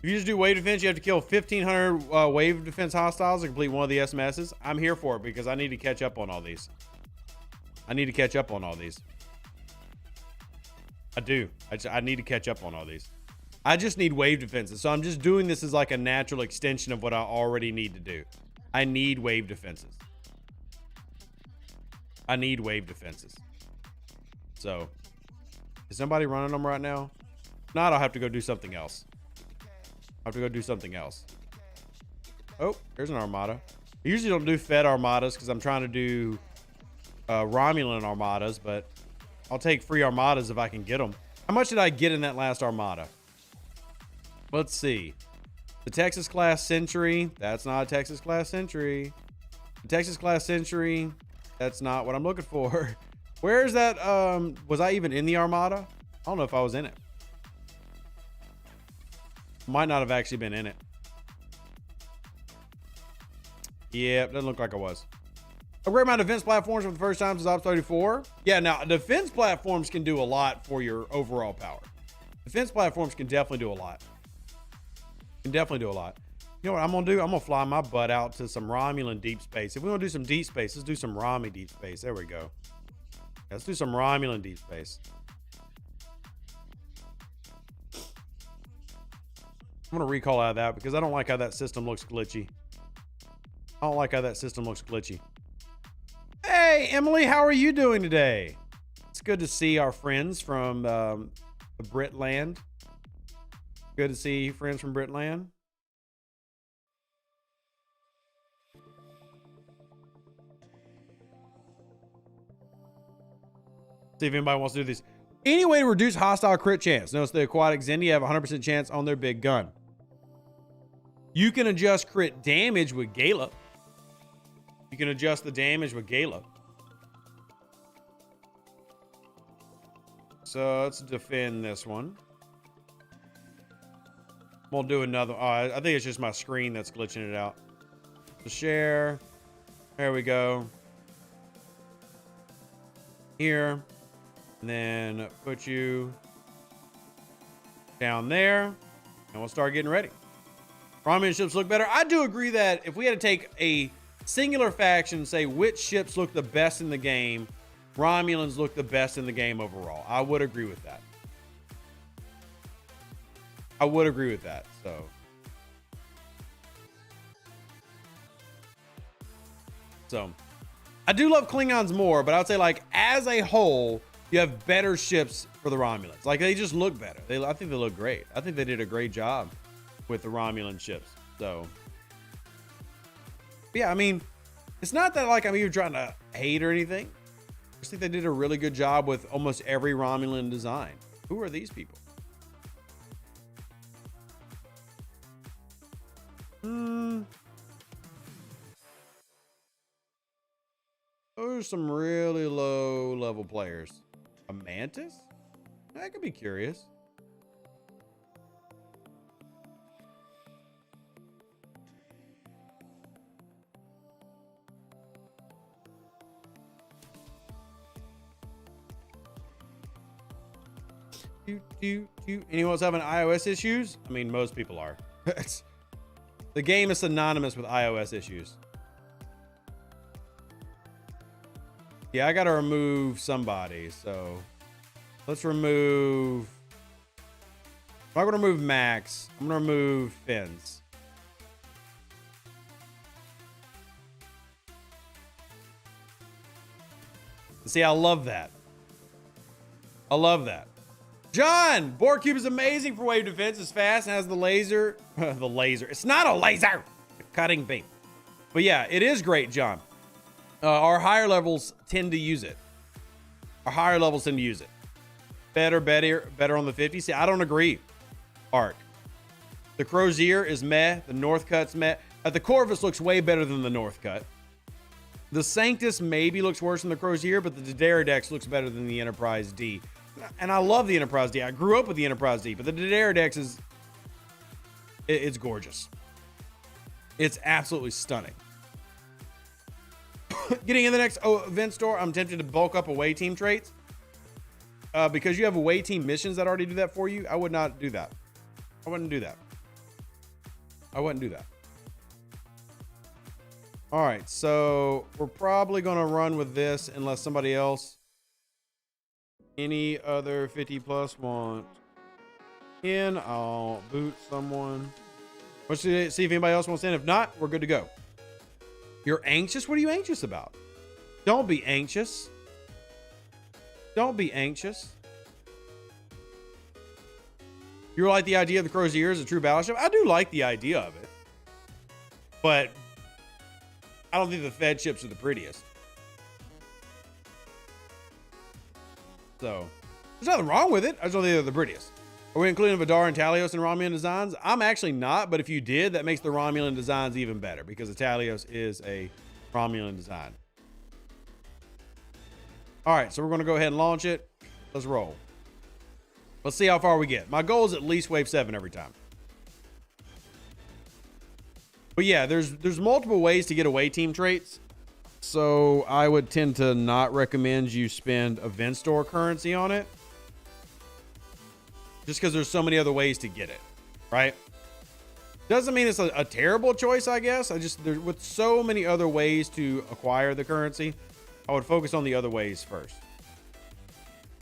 If you just do wave defense, you have to kill 1,500 wave defense hostiles to complete one of the SMSs. I'm here for it because I need to catch up on all these. I need to catch up on all these. I do. I need to catch up on all these. I just need wave defenses. So I'm just doing this as like a natural extension of what I already need to do. I need wave defenses. I need wave defenses. So, is somebody running them right now? If not, I'll have to go do something else. I have to go do something else. Oh, there's an armada. I usually don't do fed armadas because I'm trying to do Romulan armadas, but I'll take free armadas if I can get them. How much did I get in that last armada? Let's see. The Texas class Century. That's not a Texas class Century. The Texas class Century. That's not what I'm looking for. Where is that? Was I even in the armada? I don't know if I was in it. Might not have actually been in it. Yeah, doesn't look like I was. Upgrade my defense platforms for the first time since Ops 34. Yeah, now defense platforms can do a lot for your overall power. Defense platforms can definitely do a lot. Can definitely do a lot. You know what I'm gonna do? I'm gonna fly my butt out to some Romulan deep space. If we wanna do some deep space, let's do some Romy deep space. There we go. Let's do some Romulan deep space. I'm gonna recall out of that because I don't like how that system looks glitchy. I don't like how that system looks glitchy. Hey, Emily, how are you doing today? It's good to see our friends from the Britland. Good to see friends from Britland. See if anybody wants to do this. Any way to reduce hostile crit chance? Notice the aquatic Zendy have a 100% chance on their big gun. You can adjust crit damage with Gala. You can adjust the damage with Gala. So let's defend this one. We'll do another. I think it's just my screen that's glitching it out. So share. There we go. Here. And then put you down there. And we'll start getting ready. Romulan ships look better. I do agree that if we had to take a singular faction and say which ships look the best in the game, Romulans look the best in the game overall. I would agree with that. I would agree with that. So I do love Klingons more, but I would say like as a whole, you have better ships for the Romulans. Like they just look better. I think they look great. I think they did a great job with the Romulan ships. So yeah, I mean, it's not that like I'm even trying to hate or anything. I just think they did a really good job with almost every Romulan design. Who are these people? Those are some really low level players. A Mantis? I could be curious. Anyone else having iOS issues? I mean, most people are. The game is synonymous with iOS issues. Yeah, I gotta remove somebody, so let's remove. I'm not gonna remove Max. I'm gonna remove Fins. See, I love that. I love that. John, Borg Cube is amazing for wave defense. It's fast and has the laser. The laser. It's not a laser. The cutting beam. But yeah, it is great, John. Our higher levels tend to use it. Better on the 50. See, I don't agree. Arc. The Crozier is meh. The Northcut's meh. The Corvus looks way better than the Northcut. The Sanctus maybe looks worse than the Crozier, but the Dideridex looks better than the Enterprise D. And I love the Enterprise D. I grew up with the Enterprise D, but the Dideridex is... It's gorgeous. It's absolutely stunning. Getting in the next event store, I'm tempted to bulk up away team traits. Because you have away team missions that already do that for you, I would not do that. I wouldn't do that. All right, so we're probably going to run with this unless somebody else... Any other 50 plus want in? I'll boot someone. Let's see if anybody else wants in. If not, we're good to go. You're anxious? What are you anxious about? Don't be anxious. Don't be anxious. You like the idea of the Crozier as a true battleship? I do like the idea of it. But I don't think the Fed ships are the prettiest. So, there's nothing wrong with it. I just don't think they're the prettiest. Are we including Vidar and Talios in Romulan designs? I'm actually not, but if you did, that makes the Romulan designs even better because the Talios is a Romulan design. All right, so we're going to go ahead and launch it. Let's roll. Let's see how far we get. My goal is at least wave 7 every time. But yeah, there's multiple ways to get away team traits. So I would tend to not recommend you spend event store currency on it. Just because there's so many other ways to get it, right? Doesn't mean it's a terrible choice, I guess. There's with so many other ways to acquire the currency, I would focus on the other ways first.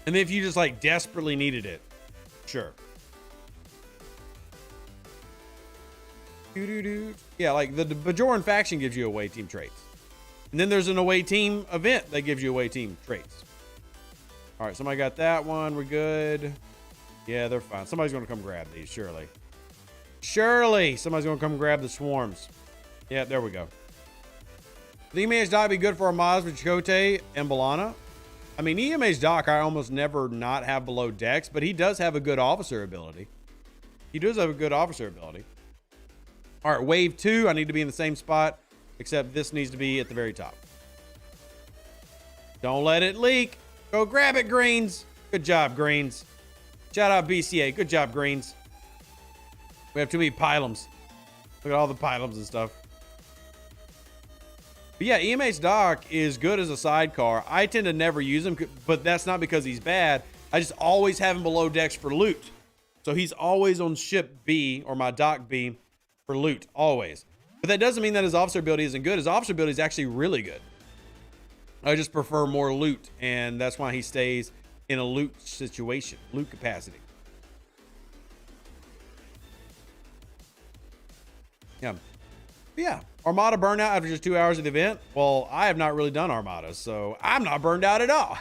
And then if you just like desperately needed it, sure. Yeah, like the Bajoran faction gives you away team traits. And then there's an away team event that gives you away team traits. All right, somebody got that one. We're good. Yeah, they're fine. Somebody's going to come grab these, surely. Surely somebody's going to come grab the swarms. Yeah, there we go. The EMH Dock be good for Armadas with Chakotay and Balana. I mean, EMH Dock, I almost never not have below Dex, but he does have a good officer ability. He does have a good officer ability. All right, wave 2, I need to be in the same spot, except this needs to be at the very top. Don't let it leak. Go grab it, Greens. Good job, Greens. Shout out BCA. Good job, Greens. We have too many pylums. Look at all the pylums and stuff. But yeah, EMH Dock is good as a sidecar. I tend to never use him, but that's not because he's bad. I just always have him below decks for loot. So he's always on ship B, or my dock B, for loot, always. But that doesn't mean that his officer ability isn't good. His officer ability is actually really good. I just prefer more loot, and that's why he stays in a loot situation, loot capacity. Yeah. But yeah, Armada burnout after just 2 hours of the event. Well, I have not really done Armada, so I'm not burned out at all.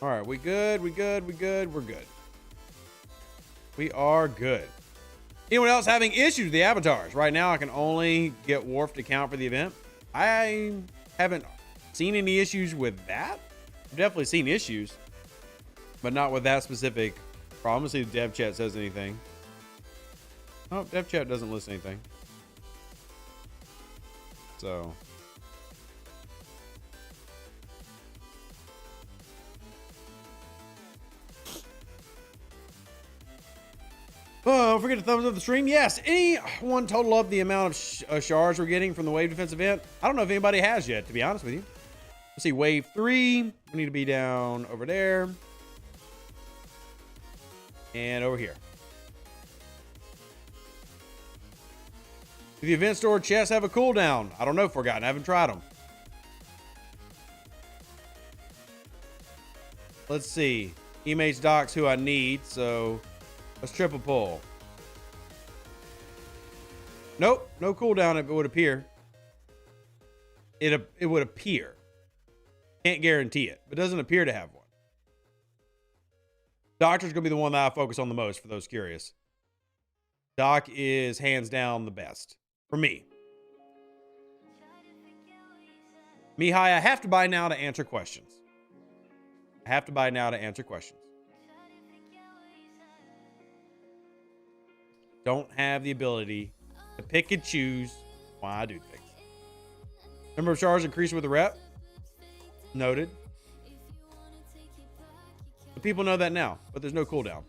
All right, we good, we're good. We are good. Anyone else having issues with the avatars? Right now, I can only get Wharf to count for the event. I haven't seen any issues with that. I've definitely seen issues, but not with that specific problem. Let's see if dev chat says anything. Oh, dev chat doesn't list anything. So. Oh, don't forget to thumbs up the stream. Yes, anyone total up the amount of shards we're getting from the wave defense event? I don't know if anybody has yet, to be honest with you. Let's see, wave 3. We need to be down over there. And over here. Do the event store chests have a cooldown? I don't know, Forgotten. I haven't tried them. Let's see. EMH Doc's who I need, so let's triple pull. Nope, no cooldown. It would appear. It would appear. Can't guarantee it, but doesn't appear to have one. Doctor's gonna be the one that I focus on the most for those curious. Doc is hands down the best for me. Mihai, I have to buy now to answer questions. I have to buy now to answer questions. Don't have the ability to pick and choose why I do things. Number of shards increased with the rep. Noted. The people know that now, but there's no cooldown.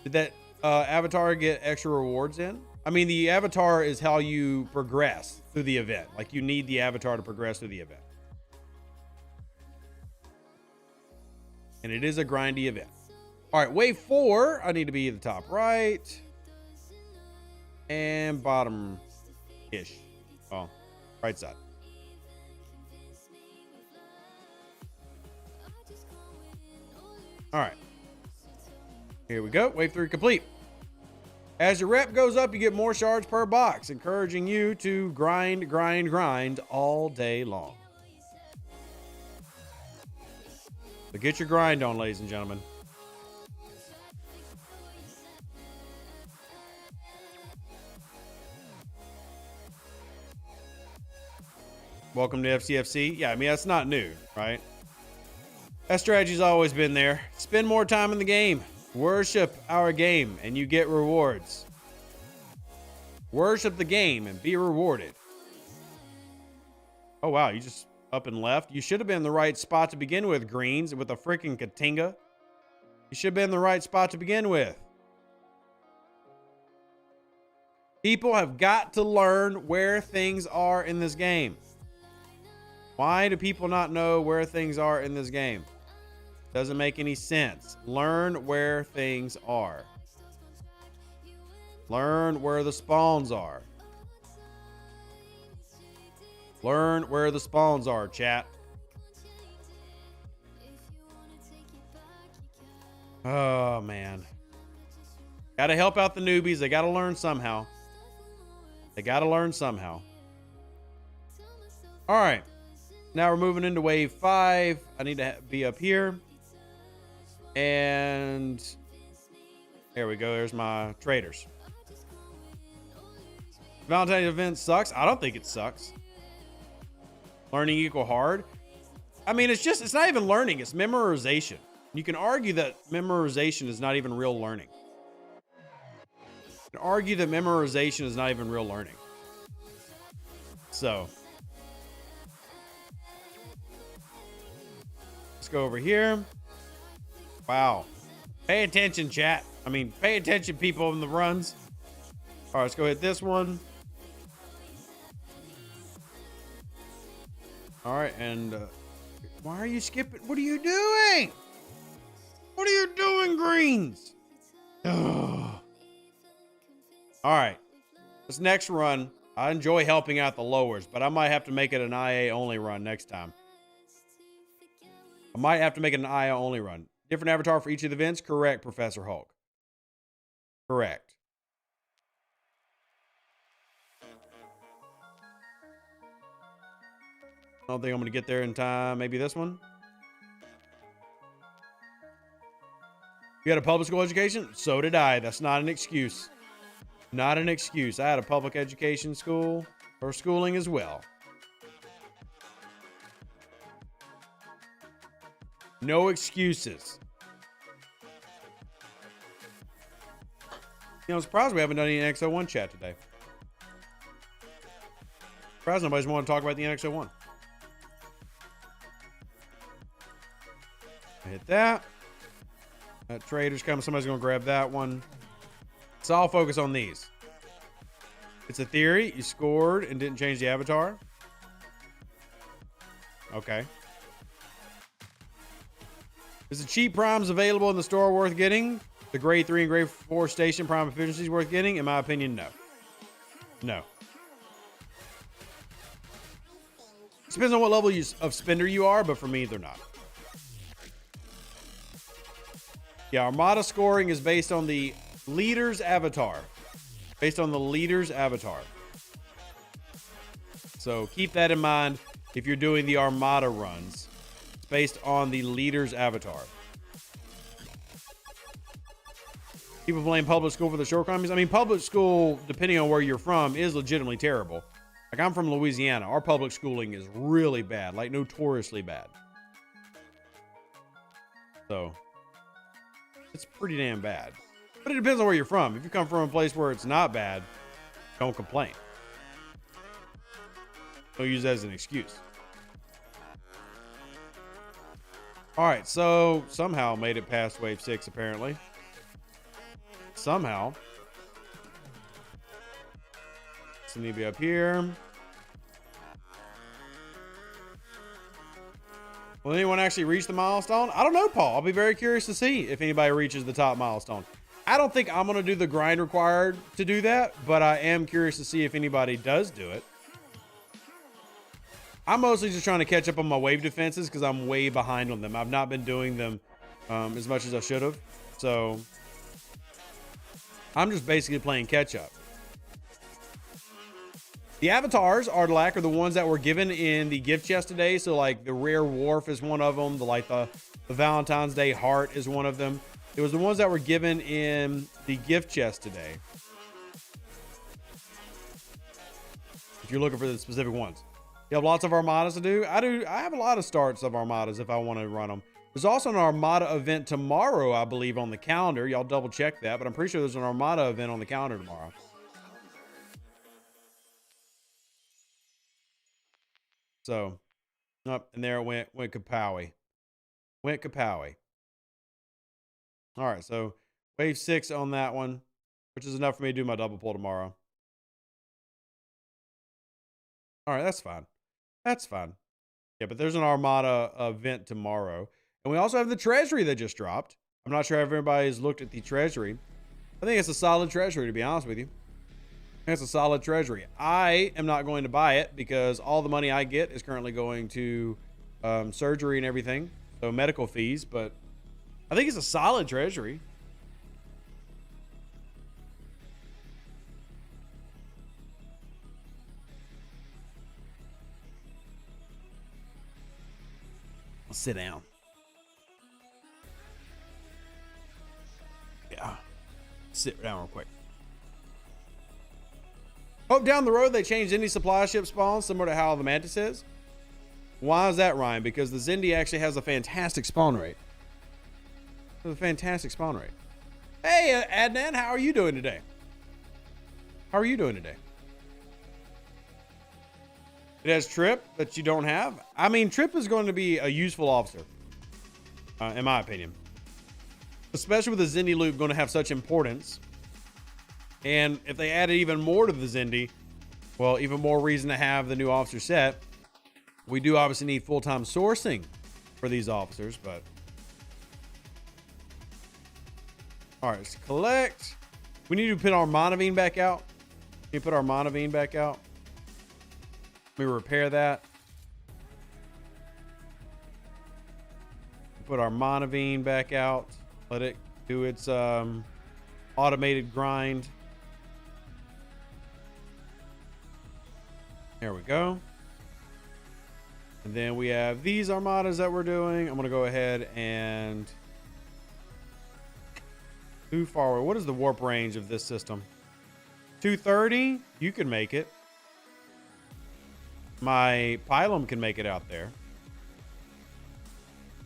Did that avatar get extra rewards in? I mean, the avatar is how you progress through the event. Like, you need the avatar to progress through the event. And it is a grindy event. All right, wave 4. I need to be at the top right. And bottom-ish. Oh, right side. All right. Here we go. Wave 3 complete. As your rep goes up, you get more shards per box, encouraging you to grind all day long. So get your grind on, ladies and gentlemen. Welcome to STFC. Yeah, I mean, that's not new, right? That strategy's always been there. Spend more time in the game. Worship our game, and you get rewards. Worship the game and be rewarded. Oh, wow. You just up and left. You should have been in the right spot to begin with, Greens, with a freaking Katinga. You should have been in the right spot to begin with. People have got to learn where things are in this game. Why do people not know where things are in this game? Doesn't make any sense. Learn where things are. Learn where the spawns are. Learn where the spawns are, chat. Oh, man. Gotta help out the newbies. They gotta learn somehow. They gotta learn somehow. All right. Now we're moving into wave 5. I need to be up here. And there we go. There's my traders. Valentine event sucks. I don't think it sucks. Learning equal hard. I mean, it's not even learning. It's memorization. You can argue that memorization is not even real learning. You can argue that memorization is not even real learning. So let's go over here. Wow. Pay attention, chat. I mean, pay attention, people in the runs. All right, let's go hit this one. All right, and why are you skipping? What are you doing? What are you doing, greens? Ugh. All right, this next run, I enjoy helping out the lowers, but I might have to make it an IA only run next time. I might have to make it an IA only run. Different avatar for each of the events? Correct, Professor Hulk. Correct. I don't think I'm going to get there in time. Maybe this one? You had a public school education? So did I. That's not an excuse. Not an excuse. I had a public education school or schooling as well. No excuses. You know, I'm surprised we haven't done any NX-01 chat today. Surprised nobody's want to talk about the NX-01. Hit that. That trader's coming. Somebody's going to grab that one. So I'll focus on these. It's a theory. You scored and didn't change the avatar. Okay. Is the cheap primes available in the store worth getting? The grade 3 and grade 4 station prime efficiency is worth getting? In my opinion, no. No. It depends on what level of spender you are, but for me, they're not. Yeah, Armada scoring is based on the leader's avatar. Based on the leader's avatar. So keep that in mind if you're doing the Armada runs. It's based on the leader's avatar. People blame public school for the shortcomings. I mean, public school, depending on where you're from, is legitimately terrible. Like, I'm from Louisiana. Our public schooling is really bad, like notoriously bad. So it's pretty damn bad. But it depends on where you're from. If you come from a place where it's not bad, don't complain. Don't use that as an excuse. All right, so somehow made it past wave 6, apparently. Somehow. So need to be up here. Will anyone actually reach the milestone? I don't know, Paul. I'll be very curious to see if anybody reaches the top milestone. I don't think I'm going to do the grind required to do that, but I am curious to see if anybody does do it. I'm mostly just trying to catch up on my wave defenses because I'm way behind on them. I've not been doing them as much as I should have. So I'm just basically playing catch up. The avatars, Ardlac, are the ones that were given in the gift chest today. So like the rare wharf is one of them. The Valentine's Day heart is one of them. It was the ones that were given in the gift chest today. If you're looking for the specific ones. You have lots of armadas to do? I have a lot of starts of armadas if I want to run them. There's also an armada event tomorrow, I believe, on the calendar. Y'all double check that, but I'm pretty sure there's an armada event on the calendar tomorrow. So, up and there it went Kapowie. Went Kapowie. All right, so wave 6 on that one, which is enough for me to do my double pull tomorrow. All right, that's fine. That's fine. Yeah, but there's an armada event tomorrow. And we also have the treasury that just dropped. I'm not sure if everybody's looked at the treasury. I think it's a solid treasury, to be honest with you. It's a solid treasury. I am not going to buy it because all the money I get is currently going to surgery and everything. So medical fees, but I think it's a solid treasury. I'll sit down. Yeah. Sit down real quick. Oh, down the road, they changed any supply ship spawn, similar to how the Mantis is. Why is that, Ryan? Because the Zindi actually has a fantastic spawn rate. A fantastic spawn rate. Hey, Adnan, how are you doing today? How are you doing today? It has Trip that you don't have. I mean, Trip is going to be a useful officer, in my opinion. Especially with the Zindi loop going to have such importance. And if they added even more to the Zindi, well, even more reason to have the new officer set. We do obviously need full-time sourcing for these officers, but... All right, let's collect. We need to put our Monavine back out. We put our Monavine back out. Let me repair that. Put our Monavine back out. Let it do its automated grind. There we go. And then we have these armadas that we're doing. I'm going to go ahead and... Too far away. What is the warp range of this system? 230? You can make it. My pylum can make it out there.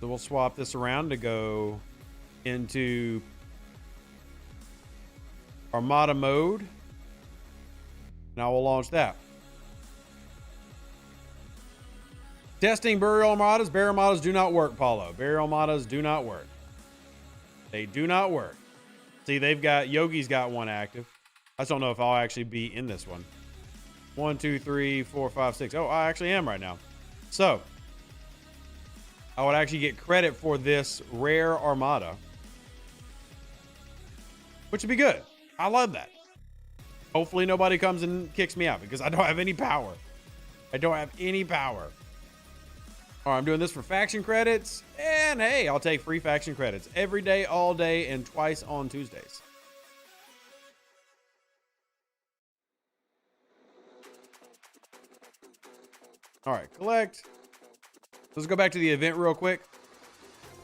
So we'll swap this around to go into Armada mode. Now we'll launch that. Testing burial armadas. Burial armadas do not work, Paulo. Burial armadas do not work. They do not work. See, they've got, Yogi's got one active. I just don't know if I'll actually be in this one. 1, 2, 3, 4, 5, 6. Oh, I actually am right now. So, I would actually get credit for this rare armada, which would be good. I love that. Hopefully nobody comes and kicks me out because I don't have any power. I don't have any power. All right, I'm doing this for faction credits. And hey, I'll take free faction credits every day, all day, and twice on Tuesdays. All right, collect. Let's go back to the event real quick.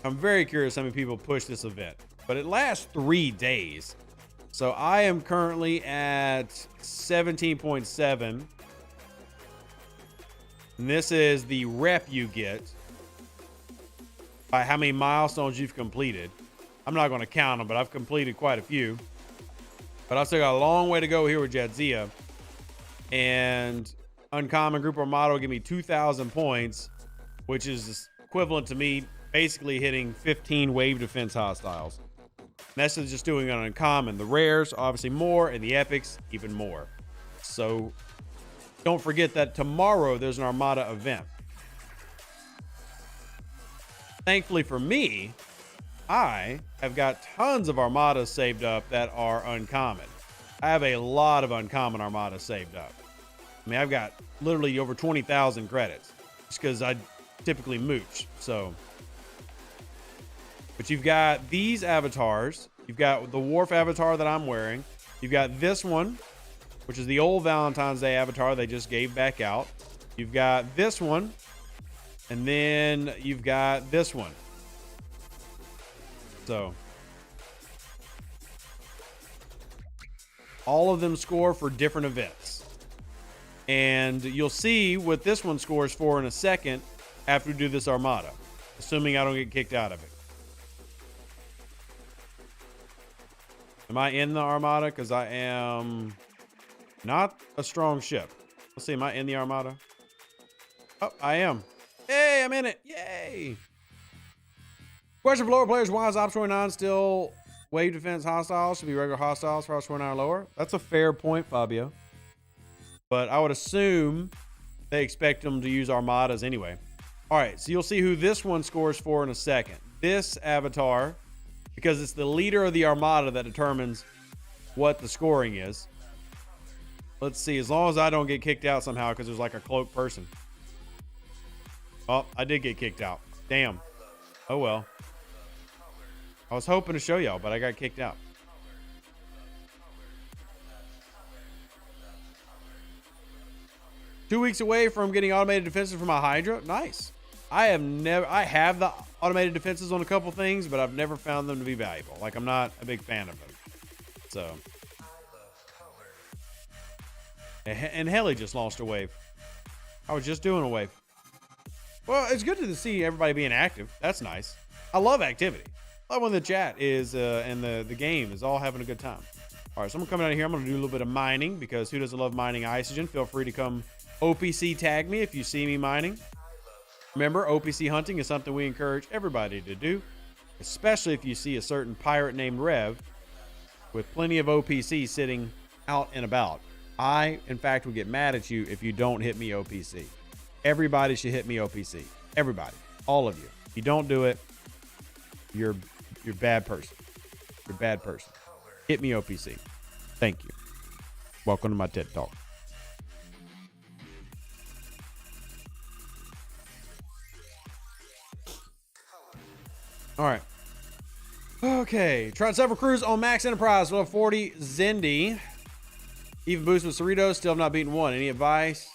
I'm very curious how many people push this event, but it lasts 3 days. So I am currently at 17.7. And this is the rep you get by how many milestones you've completed. I'm not going to count them, but I've completed quite a few. But I've still got a long way to go here with Jadzia. And Uncommon Group Armada will give me 2,000 points, which is equivalent to me basically hitting 15 wave defense hostiles. And that's just doing an Uncommon. The rares, obviously more, and the epics, even more. So don't forget that tomorrow there's an Armada event. Thankfully for me, I have got tons of Armadas saved up that are uncommon. I have a lot of uncommon Armadas saved up. I mean, I've got literally over 20,000 credits just because I typically mooch. So, but you've got these avatars. You've got the Wharf avatar that I'm wearing. You've got this one, which is the old Valentine's Day avatar they just gave back out. You've got this one, and then you've got this one. So, all of them score for different events. And you'll see what this one scores for in a second after we do this Armada, assuming I don't get kicked out of it. Am I in the Armada? Because I am not a strong ship. Let's see, am I in the Armada? Oh, I am. Hey, I'm in it. Yay. Question for lower players. Why is Ops 29 still wave defense hostiles? Should be regular hostiles for Ops 29 or lower. That's a fair point, Fabio. But I would assume they expect them to use Armadas anyway. All right, so you'll see who this one scores for in a second. This avatar, because it's the leader of the armada that determines what the scoring is. Let's see, as long as I don't get kicked out somehow because there's like a cloaked person. Oh, I did get kicked out. Damn. Oh, well. I was hoping to show y'all, but I got kicked out. Two weeks away from getting automated defenses for my Hydra. Nice. I have the automated defenses on a couple things, but I've never found them to be valuable. Like, I'm not a big fan of them. So. And Heli just lost a wave. I was just doing a wave. Well, it's good to see everybody being active. That's nice. I love activity. I love when the chat is and the game is all having a good time. All right, so I'm coming out of here. I'm going to do a little bit of mining because who doesn't love mining Isogen? Feel free to come OPC tag me if you see me mining. Remember, OPC hunting is something we encourage everybody to do, especially if you see a certain pirate named Rev with plenty of OPC sitting out and about. I, in fact, would get mad at you if you don't hit me OPC. Everybody should hit me OPC. Everybody. All of you. If you don't do it, you're a bad person. You're a bad person. Hit me OPC. Thank you. Welcome to my TED Talk. All right. Okay. Tried several crews on Max Enterprise. Level 40 Zendi. Even boost with Cerritos. Still have not beaten one. Any advice?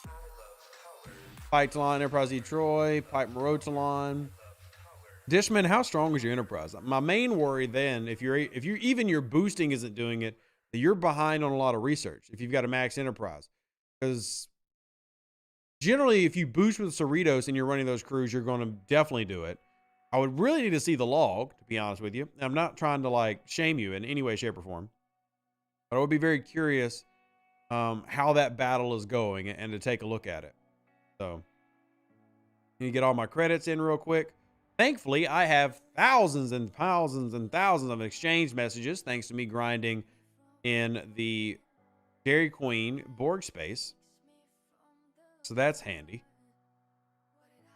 Pike Talon, Enterprise E Troy, Pike Marotalon. Dishman, how strong is your Enterprise? My main worry then, if your boosting isn't doing it, you're behind on a lot of research if you've got a max Enterprise. Because generally, if you boost with Cerritos and you're running those crews, you're going to definitely do it. I would really need to see the log, to be honest with you. I'm not trying to like shame you in any way, shape, or form. But I would be very curious how that battle is going and to take a look at it. So, let me get all my credits in real quick. Thankfully, I have thousands and thousands and thousands of exchange messages thanks to me grinding in the Dairy Queen Borg space. So that's handy.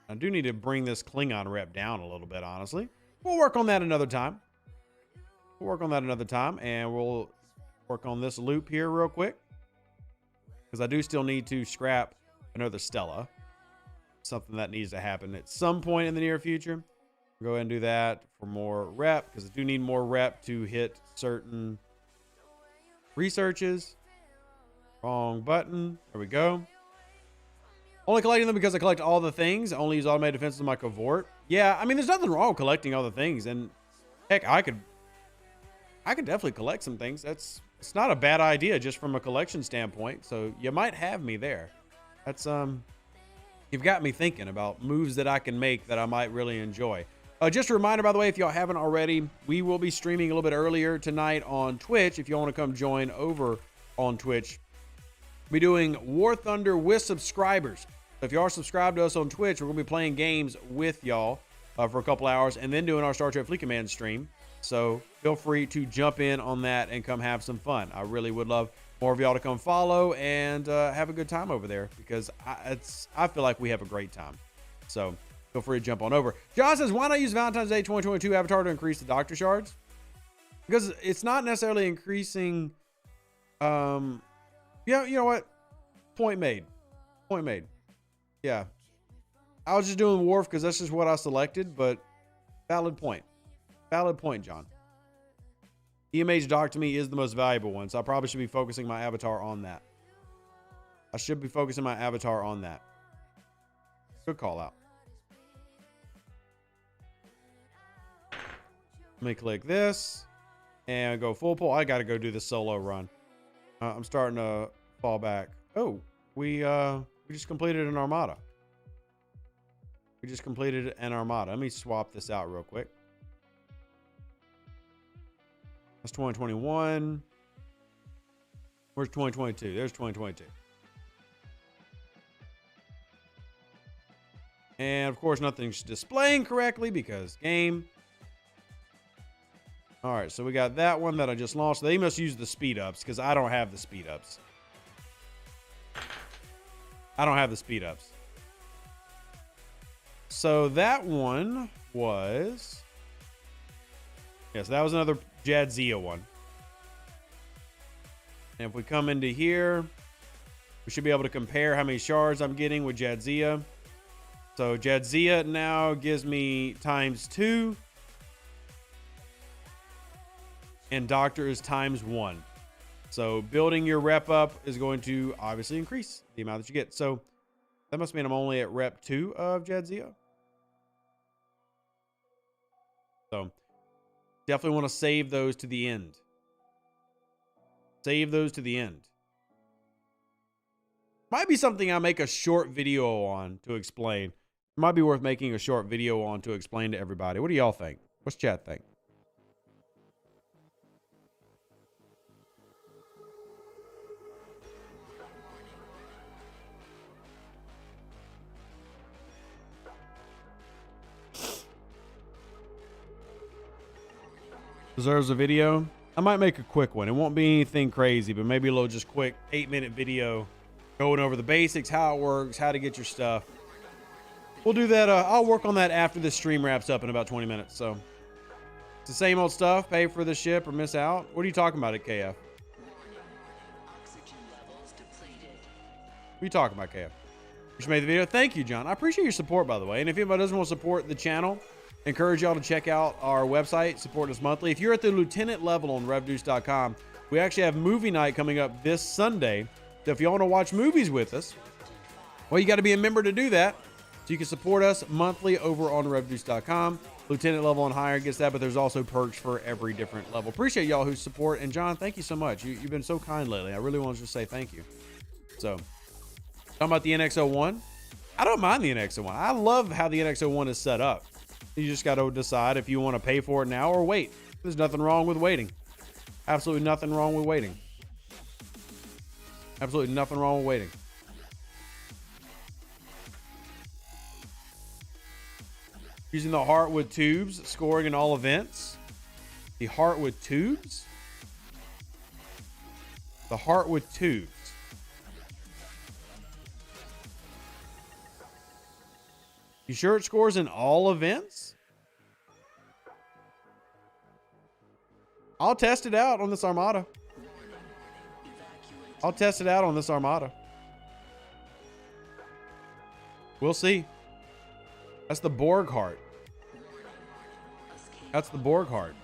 I do need to bring this Klingon rep down a little bit, honestly. We'll work on that another time. And we'll work on this loop here real quick. Because I do still need to scrap another Stella. Something that needs to happen at some point in the near future. Go ahead and do that for more rep, because I do need more rep to hit certain researches. Wrong button. There we go. Only collecting them because I collect all the things. I only use automated defenses in my covert. Yeah, I mean, there's nothing wrong with collecting all the things. And heck, I could definitely collect some things. It's not a bad idea just from a collection standpoint. So you might have me there. That's you've got me thinking about moves that I can make that I might really enjoy. Just a reminder, by the way, if y'all haven't already, we will be streaming a little bit earlier tonight on Twitch. If you want to come join over on Twitch, we'll be doing War Thunder with subscribers. So if you are subscribed to us on Twitch, we're going to be playing games with y'all for a couple hours and then doing our Star Trek Fleet Command stream. So feel free to jump in on that and come have some fun. I really would love more of y'all to come follow and have a good time over there, because I feel like we have a great time. So feel free to jump on over. John says, why not use Valentine's Day 2022 Avatar to increase the Doctor Shards? Because it's not necessarily increasing. Yeah, you know what? Point made. Yeah. I was just doing Wharf because that's just what I selected, but valid point. Valid point, John. EMH Dock to me is the most valuable one, so I probably should be focusing my avatar on that. Good call out. Let me click this and go full pull. I got to go do the solo run. I'm starting to fall back. Oh, we just completed an armada. Let me swap this out real quick. That's 2021. Where's 2022? There's 2022. And of course, nothing's displaying correctly because game. All right, so we got that one that I just lost. They must use the speed ups because I don't have the speed ups. So that one was, yes, that was another Jadzia one. And if we come into here, we should be able to compare how many shards I'm getting with Jadzia. So Jadzia now gives me ×2. And Doctor is ×1. So building your rep up is going to obviously increase the amount that you get. So that must mean I'm only at rep 2 of Jadzia. So definitely want to save those to the end. Save those to the end. Might be something I make a short video on to explain. Might be worth making a short video on to explain to everybody. What do y'all think? What's chat think? Deserves a video. I might make a quick one. It won't be anything crazy, but maybe a little just quick 8-minute video going over the basics, how it works, how to get your stuff. We'll do that. I'll work on that after this stream wraps up in about 20 minutes. So it's the same old stuff. Pay for the ship or miss out. What are you talking about at KF? What are you talking about, KF? You just made the video. Thank you, John. I appreciate your support, by the way. And if anybody doesn't want to support the channel, encourage y'all to check out our website, support us monthly. If you're at the lieutenant level on revduce.com, we actually have movie night coming up this Sunday. So if you want to watch movies with us, well, you got to be a member to do that. So you can support us monthly over on revduce.com. Lieutenant level and higher gets that, but there's also perks for every different level. Appreciate y'all who support. And John, thank you so much. You've been so kind lately. I really want to just say thank you. So talking about the NX-01, I don't mind the NX-01. I love how the NX-01 is set up. You just got to decide if you want to pay for it now or wait. There's nothing wrong with waiting. Absolutely nothing wrong with waiting. Absolutely nothing wrong with waiting. Using the Heartwood tubes, scoring in all events. The Heartwood tubes? The Heartwood tubes. You sure it scores in all events? I'll test it out on this armada. I'll test it out on this armada. We'll see. That's the Borg heart. That's the Borg heart.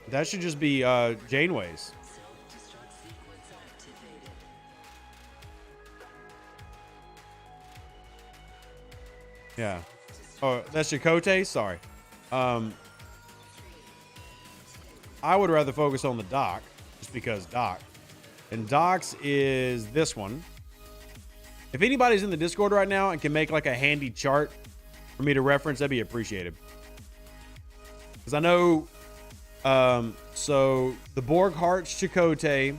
That should just be Janeway's. Yeah. Oh, that's Chakotay? Sorry. I would rather focus on the dock, just because dock. And Doc's is this one. If anybody's in the Discord right now and can make like a handy chart for me to reference, that'd be appreciated. Because I know, so the Borg Heart's Chakotay,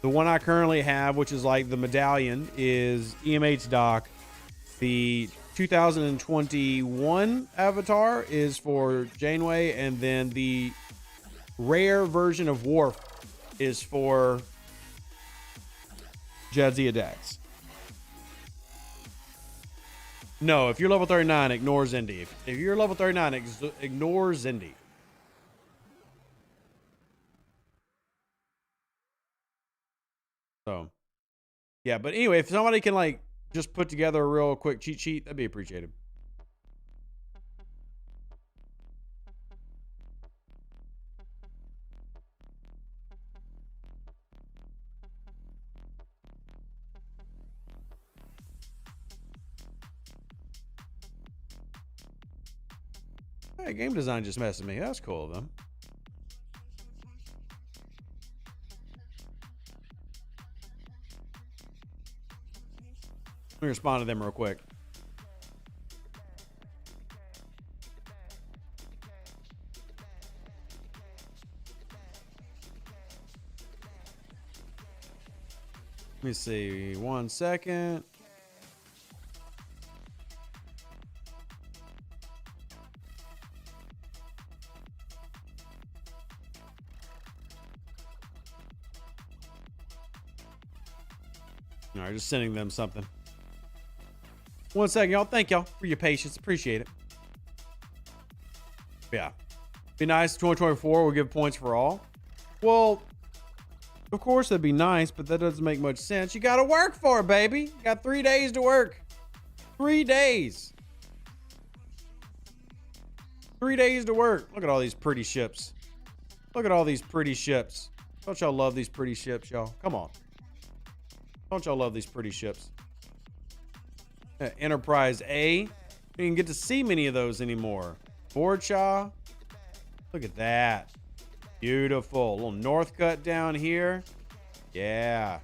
the one I currently have, which is like the medallion, is EMH's Doc. The 2021 avatar is for Janeway, and then the rare version of Worf is for Jadzia Dax. No, if you're level 39, ignore Zindi. If you're level 39, ignore Zindi. So, yeah, but anyway, if somebody can like just put together a real quick cheat sheet, that'd be appreciated. Hey, game design just messed with me. That's cool of them. Let me respond to them real quick. Let me see. 1 second. All right, just sending them something. 1 second, y'all. Thank y'all for your patience. Appreciate it. Yeah. Be nice. 2024, we'll give points for all. Well, of course, that'd be nice, but that doesn't make much sense. You got to work for it, baby. You got 3 days to work. 3 days. 3 days to work. Look at all these pretty ships. Look at all these pretty ships. Don't y'all love these pretty ships, y'all? Come on. Don't y'all love these pretty ships? Enterprise A. You didn't get to see many of those anymore. Borchaw. Look at that. Beautiful. A little Northcutt down here. Yeah.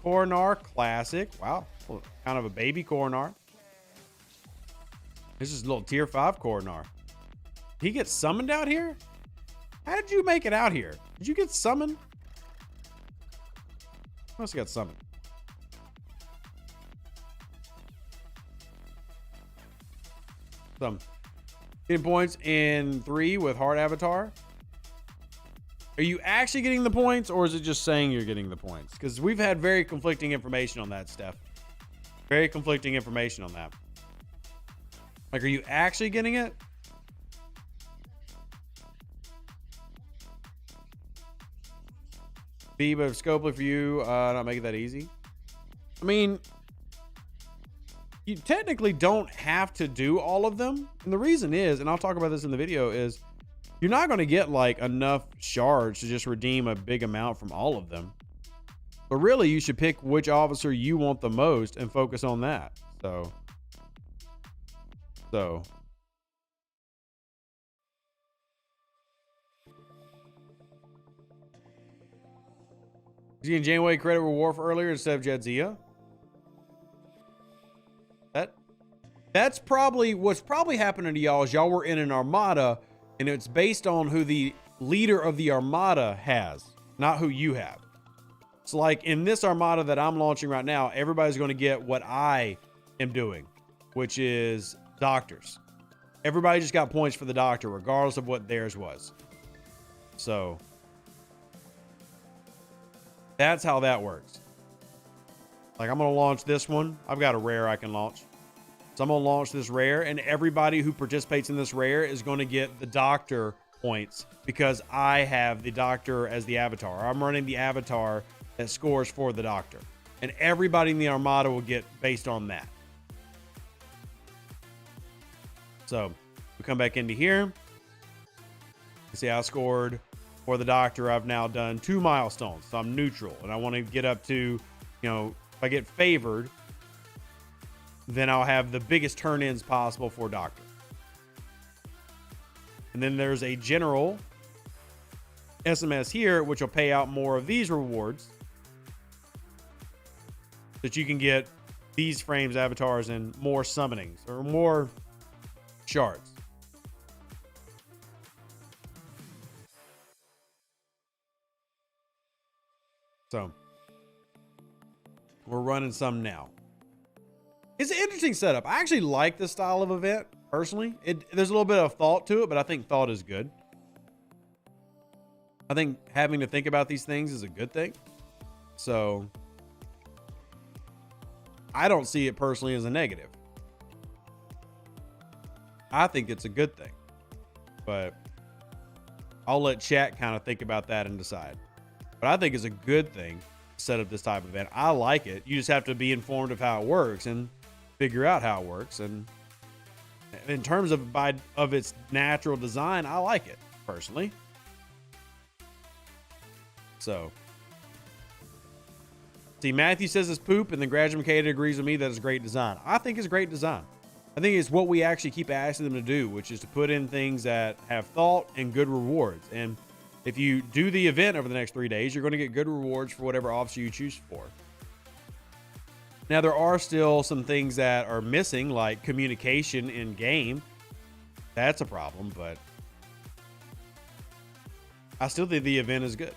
Coronar. Classic. Wow. Kind of a baby Coronar. This is a little tier 5 Coronar. He gets summoned out here? How did you make it out here? Did you get summoned? Must have got summoned. Some getting points in 3 with Heart Avatar. Are you actually getting the points, or is it just saying you're getting the points? Because we've had very conflicting information on that, Steph. Very conflicting information on that. Like, are you actually getting it? B, but Scopely for you, not making that easy. I mean, you technically don't have to do all of them. And the reason is, and I'll talk about this in the video, is you're not going to get like enough shards to just redeem a big amount from all of them. But really, you should pick which officer you want the most and focus on that. So. Is he in Janeway credit reward for earlier instead of Jadzia? That's probably what's probably happening to y'all is y'all were in an armada and it's based on who the leader of the armada has, not who you have. So like in this armada that I'm launching right now, everybody's going to get what I am doing, which is doctors. Everybody just got points for the doctor, regardless of what theirs was. So that's how that works. Like I'm going to launch this one. I've got a rare I can launch. So I'm going to launch this rare, and everybody who participates in this rare is going to get the doctor points because I have the doctor as the avatar. I'm running the avatar that scores for the doctor, and everybody in the armada will get based on that. So we come back into here. You see I scored for the doctor. I've now done 2 milestones, so I'm neutral, and I want to get up to, you know, if I get favored, then I'll have the biggest turn-ins possible for doctor. And then there's a general SMS here, which will pay out more of these rewards that you can get these frames, avatars, and more summonings or more shards. So we're running some now. It's an interesting setup. I actually like this style of event, personally. There's a little bit of thought to it, but I think thought is good. I think having to think about these things is a good thing. So I don't see it personally as a negative. I think it's a good thing. But I'll let chat kind of think about that and decide. But I think it's a good thing to set up this type of event. I like it. You just have to be informed of how it works and figure out how it works. And in terms of its natural design, I like it personally. So see, Matthew says it's poop, and then Graduate McCade agrees with me that it's great design. I think it's great design. I think it's what we actually keep asking them to do, which is to put in things that have thought and good rewards. And if you do the event over the next 3 days, you're going to get good rewards for whatever officer you choose for. Now, there are still some things that are missing, like communication in game. That's a problem, but I still think the event is good.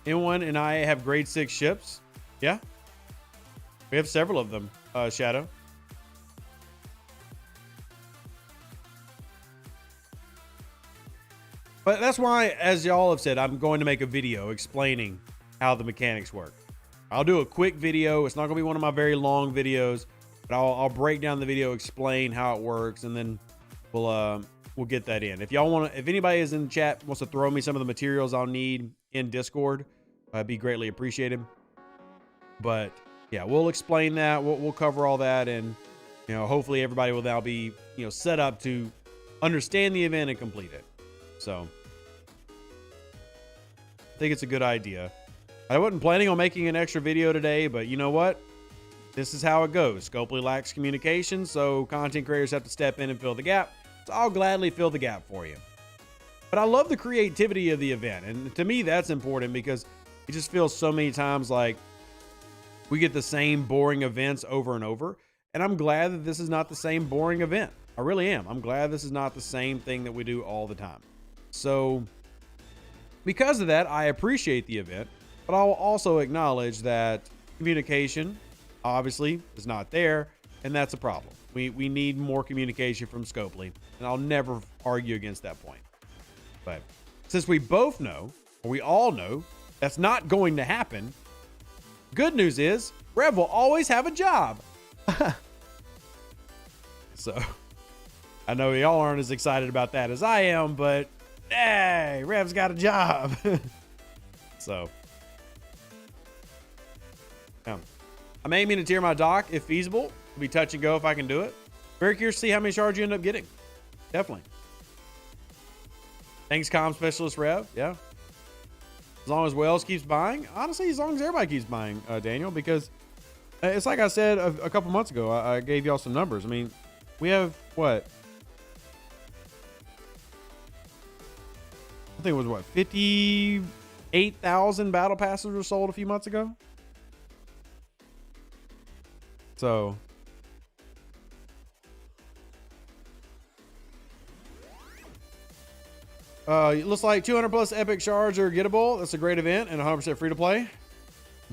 N1 and I have grade 6 ships. Yeah. We have several of them, Shadow. But that's why, as y'all have said, I'm going to make a video explaining how the mechanics work. I'll do a quick video. It's not going to be one of my very long videos, but I'll break down the video, explain how it works, and then we'll get that in. If y'all want to, if anybody is in the chat wants to throw me some of the materials I'll need in Discord, it'd be greatly appreciated. But yeah, we'll explain that. We'll cover all that, and hopefully everybody will now be set up to understand the event and complete it. So I think it's a good idea. I wasn't planning on making an extra video today, but you know what? This is how it goes. Scopely lacks communication, so content creators have to step in and fill the gap. So I'll gladly fill the gap for you. But I love the creativity of the event, and to me that's important because it just feels so many times like we get the same boring events over and over, and I'm glad that this is not the same boring event. I really am. I'm glad this is not the same thing that we do all the time. So because of that, I appreciate the event, but I'll also acknowledge that communication obviously is not there, and that's a problem. We need more communication from Scopely, and I'll never argue against that point. But since we both know, or we all know, that's not going to happen, good news is Rev will always have a job. So I know y'all aren't as excited about that as I am, but hey, Rev's got a job. So yeah. I'm aiming to tier my dock if feasible. It'll be touch and go if I can do it. Very curious to see how many shards you end up getting. Definitely. Thanks, comm specialist Rev. Yeah. As long as Wells keeps buying. Honestly, as long as everybody keeps buying, Daniel, because it's like I said a couple months ago. I gave y'all some numbers. I mean, we have what? I think it was what, 58,000 battle passes were sold a few months ago. So it looks like 200 plus epic shards are gettable. That's a great event and 100% free to play.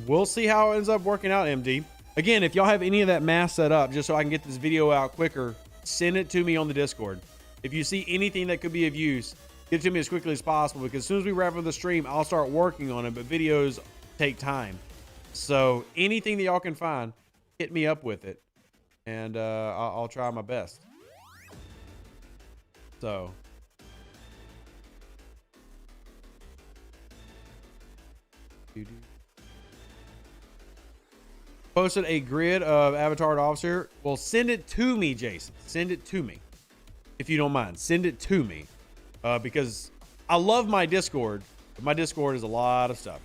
We'll see how it ends up working out, MD. Again, if y'all have any of that math set up, just so I can get this video out quicker, send it to me on the Discord. If you see anything that could be of use, get it to me as quickly as possible, because as soon as we wrap up the stream, I'll start working on it, but videos take time. So anything that y'all can find, hit me up with it, and I'll try my best. So posted a grid of avatared officer. Well, send it to me, Jason. Send it to me if you don't mind. Send it to me because I love my Discord, but my Discord is a lot of stuff.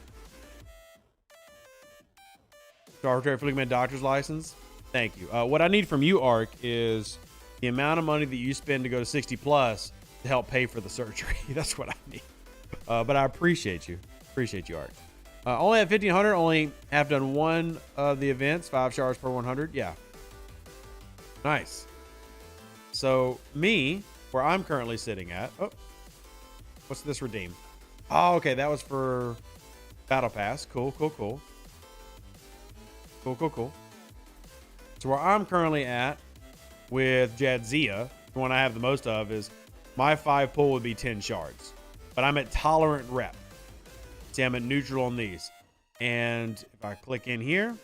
Arbitrary Fligman doctor's license. Thank you. What I need from you, Ark, is the amount of money that you spend to go to 60 plus to help pay for the surgery. That's what I need. But I appreciate you. Appreciate you, Ark. Only at 1,500. Only have done one of the events. 5 shards per 100. Yeah. Nice. So me, where I'm currently sitting at. Oh, what's this redeem? Oh, okay. That was for Battle Pass. Cool, cool, cool. Cool, cool, cool. So where I'm currently at with Jadzia, the one I have the most of, is my 5 pull would be 10 shards. But I'm at tolerant rep. See, I'm at neutral on these. And if I click in here,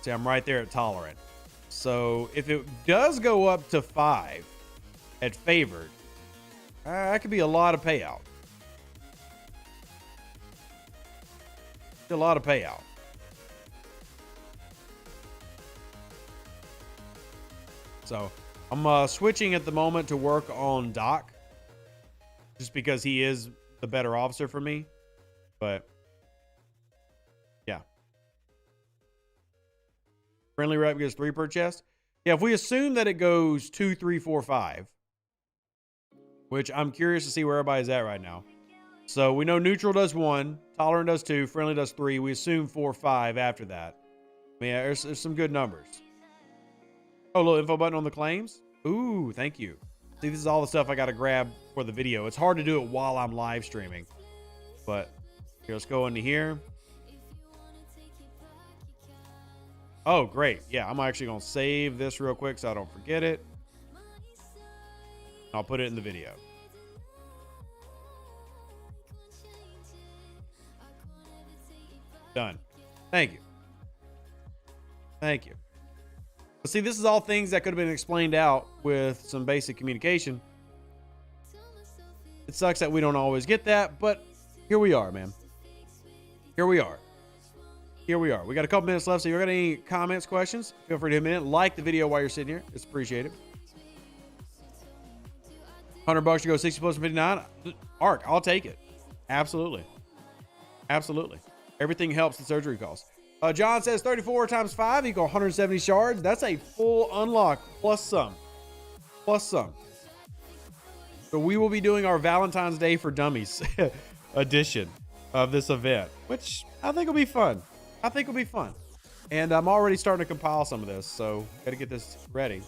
see, I'm right there at tolerant. So if it does go up to 5 at favored, that could be a lot of payout. A lot of payout. So I'm switching at the moment to work on Doc, just because he is the better officer for me. But yeah, friendly rep gets 3 per chest. Yeah, if we assume that it goes 2, 3, 4, 5, which I'm curious to see where everybody's at right now. So we know neutral does 1, tolerant does 2, friendly does 3. We assume 4, 5 after that. I mean, there's some good numbers. Oh, little info button on the claims. Ooh, thank you. See, this is all the stuff I got to grab for the video. It's hard to do it while I'm live streaming. But here, let's go into here. Oh, great. Yeah, I'm actually going to save this real quick so I don't forget it. I'll put it in the video. Done. Thank you. Thank you. But see, this is all things that could have been explained out with some basic communication. It sucks that we don't always get that, but here we are, man. Here we are. Here we are. We got a couple minutes left, so if you got any comments, questions, feel free to hit me in. Like the video while you're sitting here. It's appreciated. $100 to go 60 plus 59. Arc, I'll take it. Absolutely. Absolutely. Everything helps the surgery costs. John says 34 times 5 equal 170 shards. That's a full unlock plus some. Plus some. So we will be doing our Valentine's Day for Dummies edition of this event, which I think will be fun. I think will be fun. And I'm already starting to compile some of this, so got to get this ready.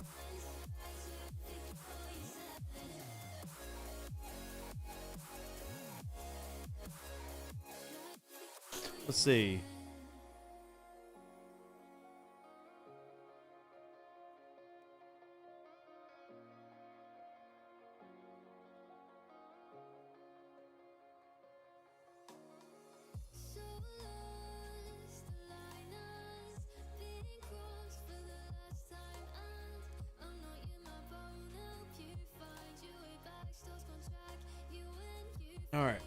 Let's see. All right.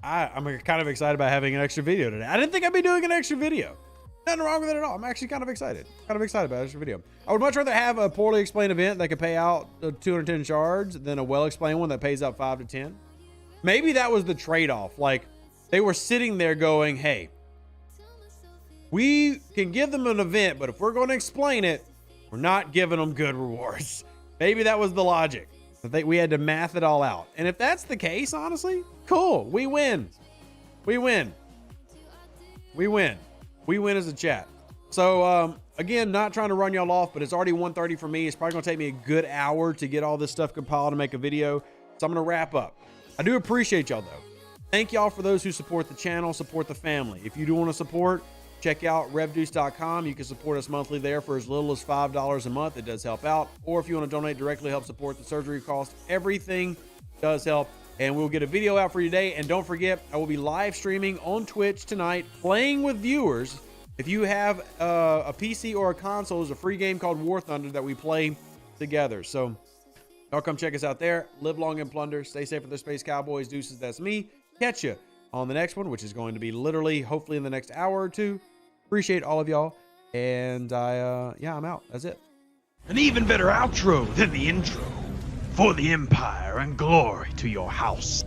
I'm kind of excited about having an extra video today. I didn't think I'd be doing an extra video. Nothing wrong with it at all. I'm actually kind of excited. Kind of excited about an extra video. I would much rather have a poorly explained event that could pay out 210 shards than a well-explained one that pays out 5 to 10. Maybe that was the trade-off. Like, they were sitting there going, hey, we can give them an event, but if we're going to explain it, we're not giving them good rewards. Maybe that was the logic. I think we had to math it all out. And if that's the case, honestly, cool. We win. We win. We win. We win as a chat. So, again, not trying to run y'all off, but it's already 1:30 for me. It's probably going to take me a good hour to get all this stuff compiled and make a video. So I'm going to wrap up. I do appreciate y'all, though. Thank y'all for those who support the channel, support the family. If you do want to support, check out revdeuce.com. You can support us monthly there for as little as $5 a month. It does help out. Or if you want to donate directly, help support the surgery cost, everything does help. And we'll get a video out for you today. And don't forget, I will be live streaming on Twitch tonight, playing with viewers. If you have a PC or a console, there's a free game called War Thunder that we play together. So y'all come check us out there. Live long and plunder. Stay safe with the Space Cowboys. Deuces, that's me. Catch you on the next one, which is going to be literally, hopefully in the next hour or two. Appreciate all of y'all. And yeah, I'm out. That's it. An even better outro than the intro. For the Empire and glory to your house.